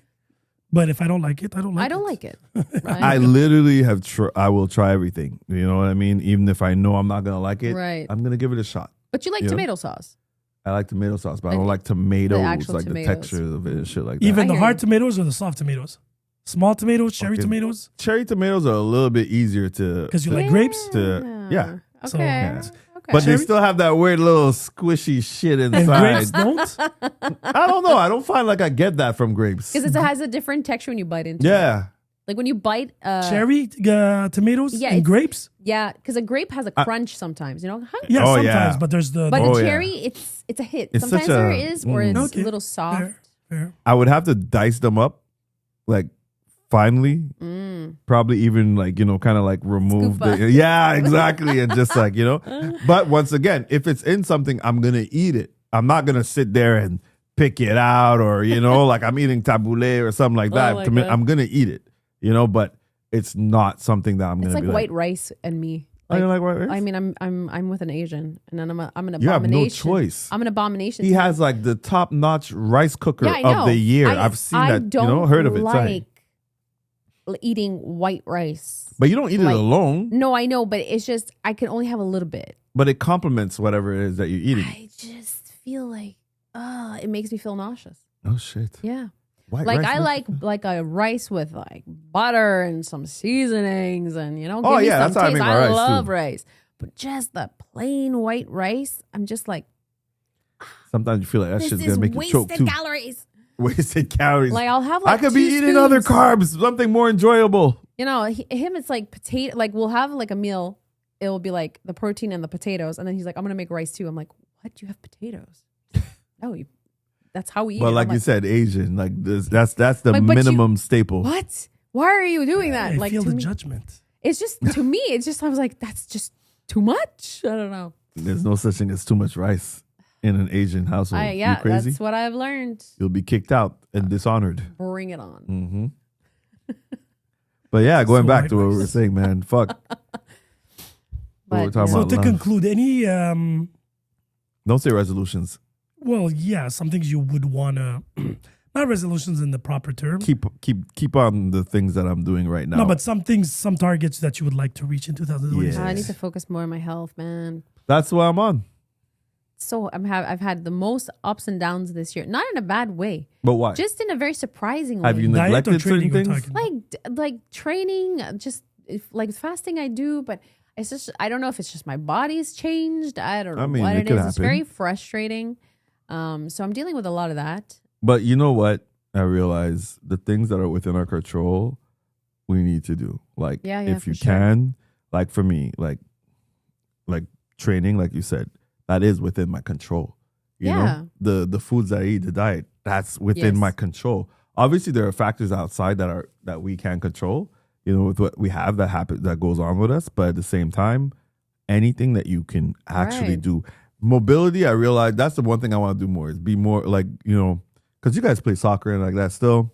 But if I don't like it, I don't like it. I don't like it. I literally have. I will try everything. You know what I mean? Even if I know I'm not gonna like it, Right. I'm gonna give it a shot. But you like Yeah. tomato sauce. I like tomato sauce, but I don't Like like tomatoes, actual like tomatoes. the texture of it and shit like that. Even I the hear hard you. tomatoes or the soft tomatoes? Small tomatoes, cherry Okay. tomatoes? Cherry tomatoes are a little bit easier to. Because you to- like grapes? Yeah. Okay. So, yeah. Okay. But they Cherry? still have that weird little squishy shit And inside. grapes don't? I don't know. I don't find like I get that from grapes. Because it has a different texture when you bite into it. Yeah. Like when you bite Cherry tomatoes yeah, and it's- grapes? Yeah, because a grape has a crunch sometimes, you know? Yeah, Oh, sometimes, yeah. but there's the... But Oh, the yeah. cherry, it's a hit. It's Sometimes such a- there is, or it's Okay. a little soft. Fair. I would have to dice them up, like finely, probably even like kind of like remove Scoop the yeah, exactly, and just like But once again, if it's in something, I'm gonna eat it. I'm not gonna sit there and pick it out, or like I'm eating tabbouleh or something like that. my To me, God. I'm gonna eat it, but it's not something that I'm It's gonna like be white rice and me. Oh, you like white rice? I mean, I'm with an Asian, and then I'm an abomination. You have no choice. I'm an abomination. He has like the top notch rice cooker Yeah, I know. of the year. I've seen I that. don't Heard of it. Sorry. like eating white rice. But you don't eat it like- alone. No, I know, but it's just I can only have a little bit. But it complements whatever it is that you're eating. I just feel like, it makes me feel nauseous. Oh shit! Yeah. White Like rice I makes like a rice with like butter and some seasonings and give Oh, me yeah, some that's how I taste. make my rice, too. love rice. But just the plain white rice, I'm just like, Sometimes you feel like that this shit's is gonna make you choke wasted too. calories. Wasted calories. Like I'll have I like could be 2 eating other spoons. carbs, something more enjoyable. Him it's like potato. Like we'll have like a meal. It will be like the protein and the potatoes, and then he's like, I'm gonna make rice too. I'm like, what? You have potatoes? No, that's how we eat. But it. like I'm you said, Asian, like this, that's the Like, but you- minimum staple. what? Why are you doing that? I Like feel to the me, judgment. it's just to me. It's just I was like, that's just too much. I don't know. There's no such thing as too much rice in an Asian household. Yeah, you crazy? that's what I've learned. You'll be kicked out and dishonored. Bring it on. Mm-hmm. But yeah, going So back white to what we were rice. saying, man. Fuck. What we're But, talking So about to love. conclude, any Don't say resolutions. well, yeah, some things you would wanna not resolutions in the proper term. Keep on the things that I'm doing right now. No, but some things, some targets that you would like to reach in 2026. Yeah. I need to focus more on my health, man. that's what I'm on. So I've had the most ups and downs this year, not in a bad way, But why? just in a very surprising way. Have you Diet or neglected certain training we're things? talking? like training, just like fasting I do, but it's just I don't know if it's just my body's changed. I don't know I mean, what it it could is. It's happen. very frustrating. So I'm dealing with a lot of that. But you know what? I realize the things that are within our control, we need to do. Like, Yeah, if for you sure. can, like for me, like training, like you said, that is within my control. You Yeah. know, the foods that I eat, the diet, that's within Yes. my control. Obviously, there are factors outside that we can't control. With what we have that goes on with us. But at the same time, anything that you can actually Right. do. Mobility, I realize that's the one thing I want to do more is be more like, because you guys play soccer and like that still.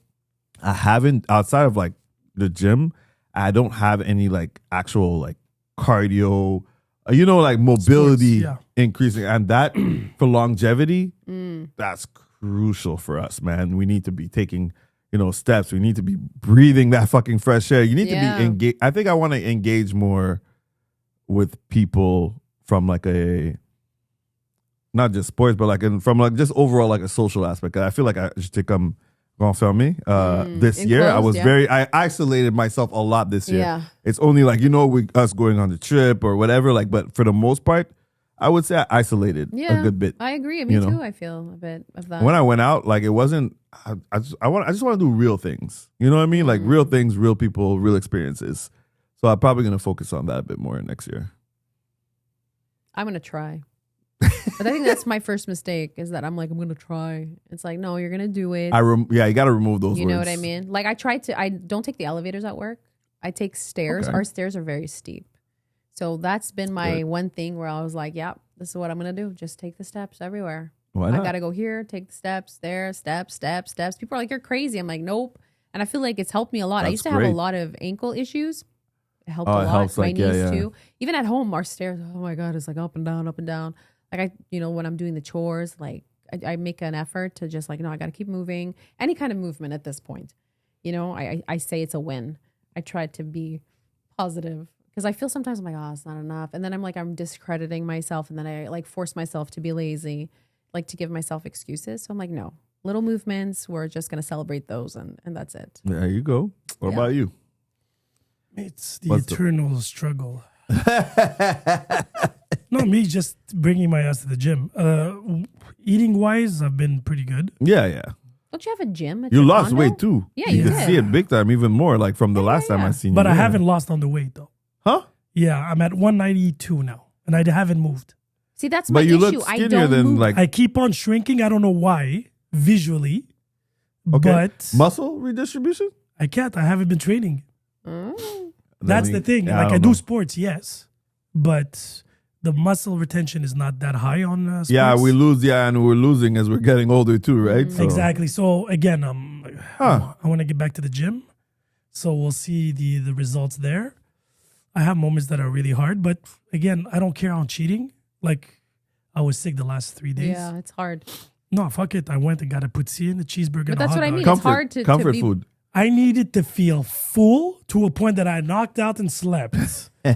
I haven't, outside of like the gym, I don't have any like actual like cardio, like mobility Sports, increasing. And that for longevity, that's crucial for us, man. We need to be taking, steps. We need to be breathing that fucking fresh air. You need to be engaged. I think I want to engage more with people from like not just sports, but like from like just overall like a social aspect. I feel like I should take gonna film me this year. I was I isolated myself a lot this year. Yeah. It's only like us going on the trip or whatever. Like, but for the most part, I would say I isolated a good bit. I agree. Me too. I feel a bit of that. When I went out, like it wasn't. I just want to do real things. You know what I mean? Like real things, real people, real experiences. So I'm probably gonna focus on that a bit more next year. I'm gonna try. But I think that's my first mistake is that I'm like, I'm going to try. It's like, no, you're going to do it. You got to remove those words. You know what I mean? Like I don't take the elevators at work. I take stairs. Okay. Our stairs are very steep. So that's been my one thing where I was like, yeah, this is what I'm going to do. Just take the steps everywhere. Why not? I got to go here, take the steps, there, steps. People are like, you're crazy. I'm like, nope. And I feel like it's helped me a lot. I used to have a lot of ankle issues. It helped a lot. Helps, my like, knees too. Even at home, our stairs, oh my God, it's like up and down, up and down. Like when I'm doing the chores, like I make an effort to just like, no, I got to keep moving. Any kind of movement at this point, I say it's a win. I try to be positive because I feel sometimes I'm like, oh, it's not enough. And then I'm discrediting myself. And then I like force myself to be lazy, like to give myself excuses. So I'm like, no, little movements. We're just going to celebrate those. And that's it. There you go. What about you? It's the eternal struggle. No, me just bringing my ass to the gym. Eating wise, I've been pretty good. Yeah. Don't you have a gym? At You your lost condo? weight too. Yeah, you you can did. see it big time, even more like from the last time I seen you. But I haven't lost on the weight though. Huh? Yeah, I'm at 192 now, and I haven't moved. See, that's my But you issue. look I skinnier don't than move. like I keep on shrinking. I don't know why visually, okay. but Muscle redistribution. I can't. I haven't been training. That's the thing. Yeah, Like I don't do know. sports, yes, but the muscle retention is not that high on sports. Yeah, we lose. Yeah, and we're losing as we're getting older too, right? So- Exactly. So again, I want to get back to the gym. So we'll see the results there. I have moments that are really hard, but again, I don't care on cheating. Like I was sick the last 3 days. Yeah, it's hard. No, fuck it. I went and got a poutine and a cheeseburger. But and a that's hot what I dog. mean. Comfort, It's hard to comfort be, food. I needed to feel full to a point that I knocked out and slept. And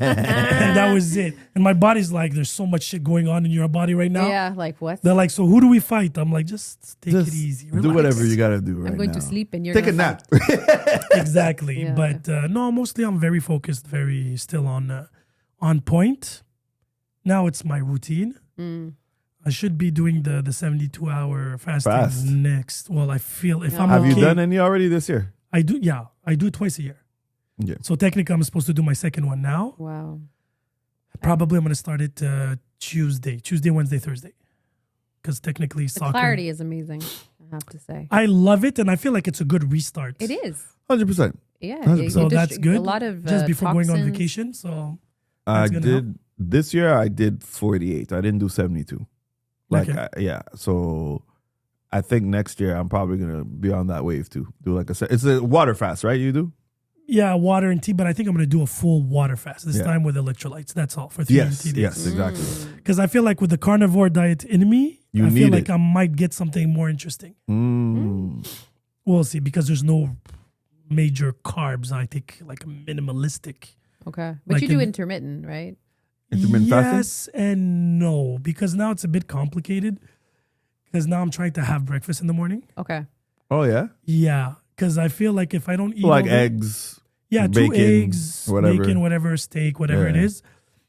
that was it. And my body's like, there's so much shit going on in your body right now. Yeah, like what? They're like, so who do we fight? I'm like, just take Just it easy. do Relax. whatever you gotta do right I'm going now. to sleep and you're Take a gonna nap. fight. Exactly. Yeah. But no, mostly I'm very focused, very still on point. Now it's my routine. I should be doing the 72-hour fasting Fast. next. Well, I feel if I'm Have okay, you done any already this year? I do. Yeah, I do it twice a year. Yeah. So technically, I'm supposed to do my second one now. Wow. Probably I'm going to start it Tuesday, Wednesday, Thursday. Because technically, The soccer. clarity is amazing, I have to say. I love it, and I feel like it's a good restart. It is. 100%. Yeah. 100%. So that's good. A lot of just before going on toxins. vacation. So I That's gonna help. did this year. I did 48. I didn't do 72. Like Okay. yeah. So I think next year I'm probably gonna be on that wave too. Do like it's a water fast, right? You do? yeah, water and tea, but I think I'm going to do a full water fast this Yeah. time with electrolytes. That's all for 3 Yes. days. Yes. Exactly. Because I feel like with the carnivore diet in me, You I feel need like it. I might get something more interesting. We'll see, because there's no major carbs. I take like a minimalistic. Okay. But Like you do in- intermittent, right? Intermittent fasting? Yes and no, because now it's a bit complicated. Because now I'm trying to have breakfast in the morning. Okay. Oh yeah. Yeah, because I feel like if I don't eat Like all day- eggs. yeah, bacon, 2 eggs, whatever. bacon, whatever, steak, whatever it Yeah. is,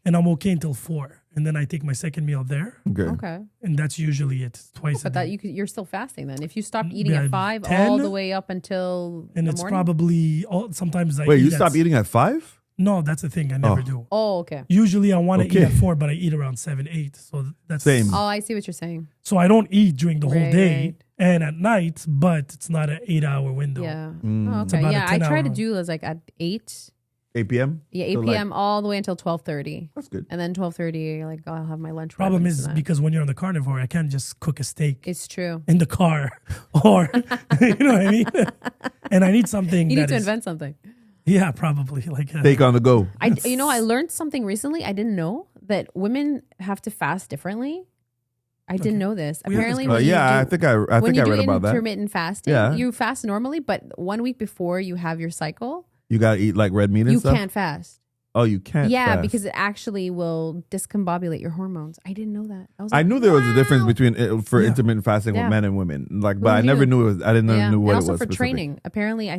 and I'm okay until 4, and then I take my second meal there, Okay. Okay. and that's usually it, twice a But day. that you're still fasting then. If you stop eating Yeah, at 5 10, all the way up until and the it's morning? probably sometimes I Wait, eat you stop eating at 5? No, that's the thing. I never do. Oh, okay. Usually I want to eat Okay. at 4, but I eat around 7, 8. So that's Same. Oh, I see what you're saying. So I don't eat during the whole Right, day right. and at night, but it's not an 8-hour window. Yeah. Mm. Oh, It's okay. about a Yeah, I try to 10-hour. do is like at 8 8 p.m. Yeah, 8 So, p.m. all the way until 12:30. That's good. And then 12:30, like I'll have my lunch. Problem breakfast is and that. because when you're on the carnivore, I can't just cook a steak It's true. in the car, or you know what I mean. And I need something. You need that to is- invent something. Yeah, probably like Take on the go. I learned something recently. I didn't know that women have to fast differently. I didn't know this. We have Apparently, this when you I do- think I when think you I do read about that. intermittent fasting, Yeah. you fast normally, but 1 week before you have your cycle, You gotta eat like red meat and you stuff. can't fast. Oh, you can't. Yeah, fast. because it actually will discombobulate your hormones. I didn't know that. I was I like, knew there was a difference wow. between for Yeah. intermittent fasting Yeah. with men and women. Like, but Well, I never you- knew it was. I didn't know and what it also was for specific. training. Apparently, I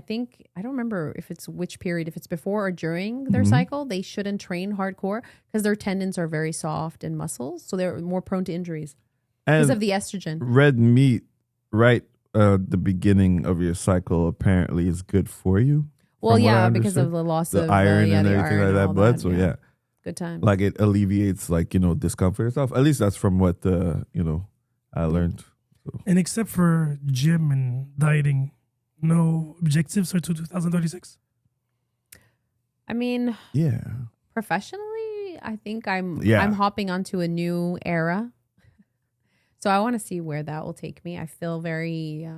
don't remember if it's which period, if it's before or during their Mhm. cycle, they shouldn't train hardcore because their tendons are very soft and muscles, so they're more prone to injuries because And of the estrogen. red meat, right? The beginning of your cycle apparently is good for you. Well, from what I yeah, because understood. of the loss The of iron yeah, and the everything iron like and that. all But so yeah, good time. like it alleviates like discomfort and stuff. At least that's from what I learned. And except for gym and dieting, no objectives for 2036. I mean, Yeah. professionally, I think I'm Yeah. hopping onto a new era. So I want to see where that will take me. I feel very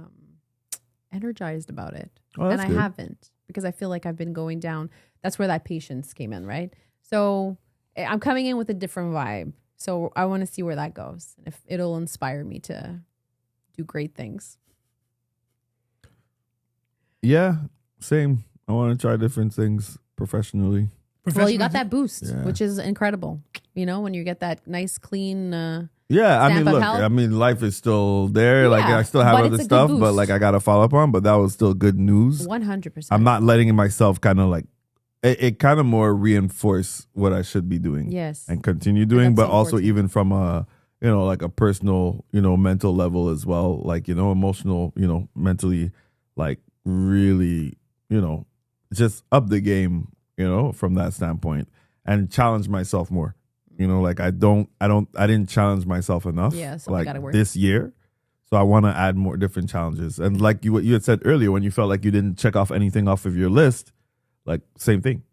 energized about it. Oh, And that's I good. haven't because I feel like I've been going down. That's where that patience came in, right? So I'm coming in with a different vibe. So I want to see where that goes. If it'll inspire me to do great things. Yeah. Same. I want to try different things professionally. Well, you got that boost, Yeah. which is incredible. You know, when you get that nice, clean. Yeah, I mean, Stamp of look, health? I mean, life is still there. Like, Yeah, I still have but other it's a good stuff, but boost. like, I gotta follow up on. But that was still good news. 100%. I'm not letting myself kind of like it kind of more reinforce what I should be doing Yes. and continue doing, that's but so also important. even from a like a personal mental level as well, like emotional, mentally, like really just up the game, from that standpoint and challenge myself more. Like I didn't challenge myself enough Yeah, so we like gotta work. this year. So I want to add more different challenges. And like what you had said earlier, when you felt like you didn't check off anything off of your list, like same thing,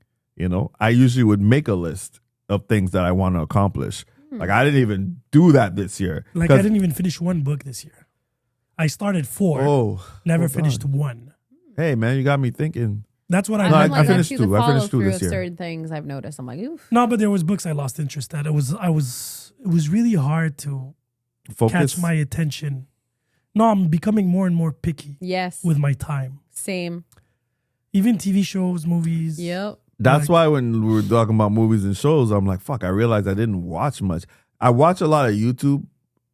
I usually would make a list of things that I want to accomplish. Like I didn't even do that this year. Like 'Cause- I didn't even finish one book this year. I started 4, never hold finished on. 1. Hey man, you got me thinking. That's what I No, did. I'm like I finished actually the 2. I finished 2 follow-through this of year. certain things I've noticed. I'm like, oof. No, but there was books I lost interest at. It was really hard to Focus. catch my attention. No, I'm becoming more and more picky Yes. with my time. Same. Even TV shows, movies. Yep. That's Like- why when we were talking about movies and shows, I'm like, fuck, I realized I didn't watch much. I watch a lot of YouTube,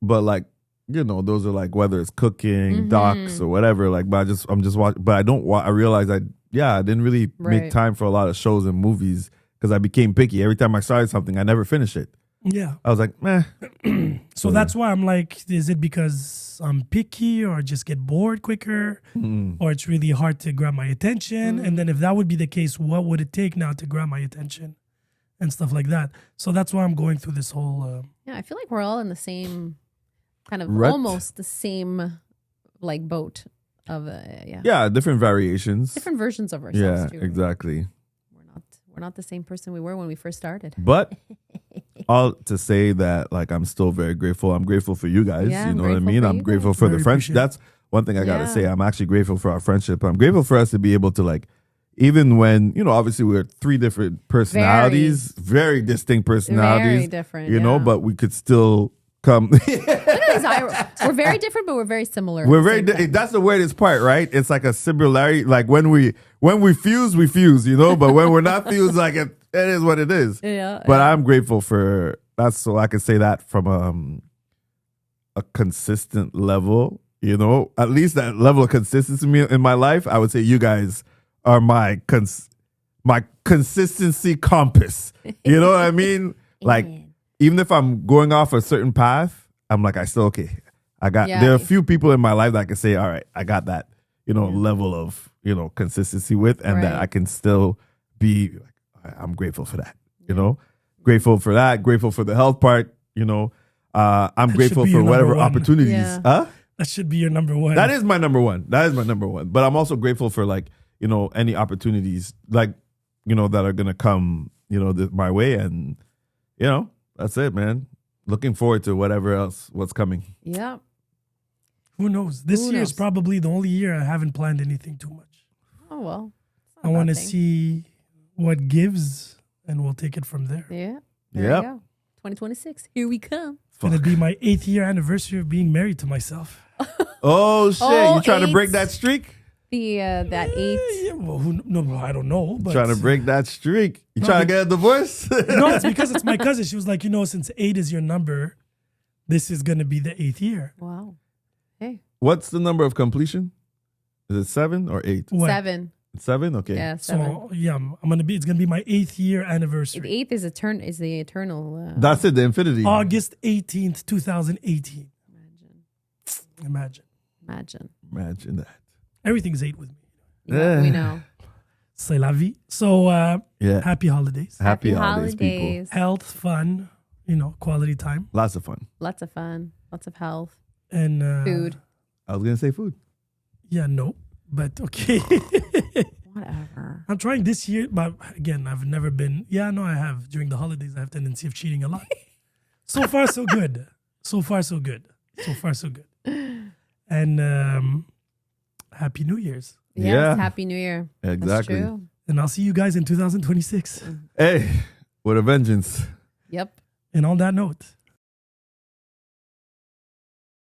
but like, those are like whether it's cooking, docs or whatever. Like, but I'm just watching, but I don't I realized I didn't really make Right. time for a lot of shows and movies because I became picky. Every time I started something, I never finished it. Yeah. I was like, meh. So that's why I'm like, is it because I'm picky or just get bored quicker or it's really hard to grab my attention? And then if that would be the case, what would it take now to grab my attention and stuff like that? So that's why I'm going through this whole, Yeah, I feel like we're all in the same kind of Rut? almost the same like boat of Yeah, different variations. different versions of ourselves Yeah, too. exactly. We're not the same person we were when we first started. But all to say that, like, I'm still very grateful. I'm grateful for you guys. Yeah, you I'm know what I grateful mean? for I'm you grateful guys. for the Very friendship. appreciative. That's one thing I got to Yeah. say. I'm actually grateful for our friendship. I'm grateful for us to be able to, like, even when, obviously we're 3 different personalities, very distinct personalities, Very different. but we could still come. Look at these we're very different, but we're very similar. at We're the very. same time. That's the weirdest part, right? It's like a similarity. Like when we fuse, we fuse, But when we're not fused, like it is what it is. Yeah. But I'm grateful for that, so I can say that from a consistent level. At least that level of consistency in my life. I would say you guys are my consistency compass. You know what I mean? Like even if I'm going off a certain path, I'm like I still okay. Yeah. There are a few people in my life that I can say, all right, I got that, level of, consistency with, and that Right. I can still be like, all right, I'm grateful for that, grateful for that, grateful for the health part, I'm grateful be for your whatever number one. opportunities. Yeah. Huh? that should be your number one. That is my number one. But I'm also grateful for like, any opportunities, like, that are gonna come, my way, and that's it, man. Looking forward to what's coming. Yeah. Who knows? This Who year is knows? probably the only year I haven't planned anything too much. Oh well. It's not I a want to bad thing. see what gives, and we'll take it from there. Yeah. There Yep. you go. 2026. Here we come. It's gonna Fuck. be my 8th year anniversary of being married to myself. Oh shit! Oh, You trying to break 8. that streak? The that 8. Yeah, well, no, I don't know. But Trying to break that streak? You No, trying to but- get a divorce? No, it's because it's my cousin. She was like, since 8 is your number, this is gonna be the 8th year. Wow. Hey. What's the number of completion? Is it 7 or 8? What? 7. 7? Okay. Yeah, 7. So yeah, it's gonna be my 8th year The anniversary. 8th is the eternal. That's it. The infinity. August 18th, 2018. Imagine. Imagine that. Everything's 8 with me. Yeah, we know. C'est la vie. So Yeah. happy holidays. Happy holidays, people. Health, fun, quality time. Lots of fun. Lots of fun. Lots of health. And Food. I was gonna say food. Yeah, no. But okay. Whatever. I'm trying this year, but again, I've never been. Yeah, no, I have. During the holidays, I have tendency of cheating a lot. So far, so good. So far, so good. So far, so good. And Happy New Year's. Yes, Yeah. Happy New Year. Exactly. That's true. And I'll see you guys in 2026. Hey, with a vengeance. Yep. And on that note,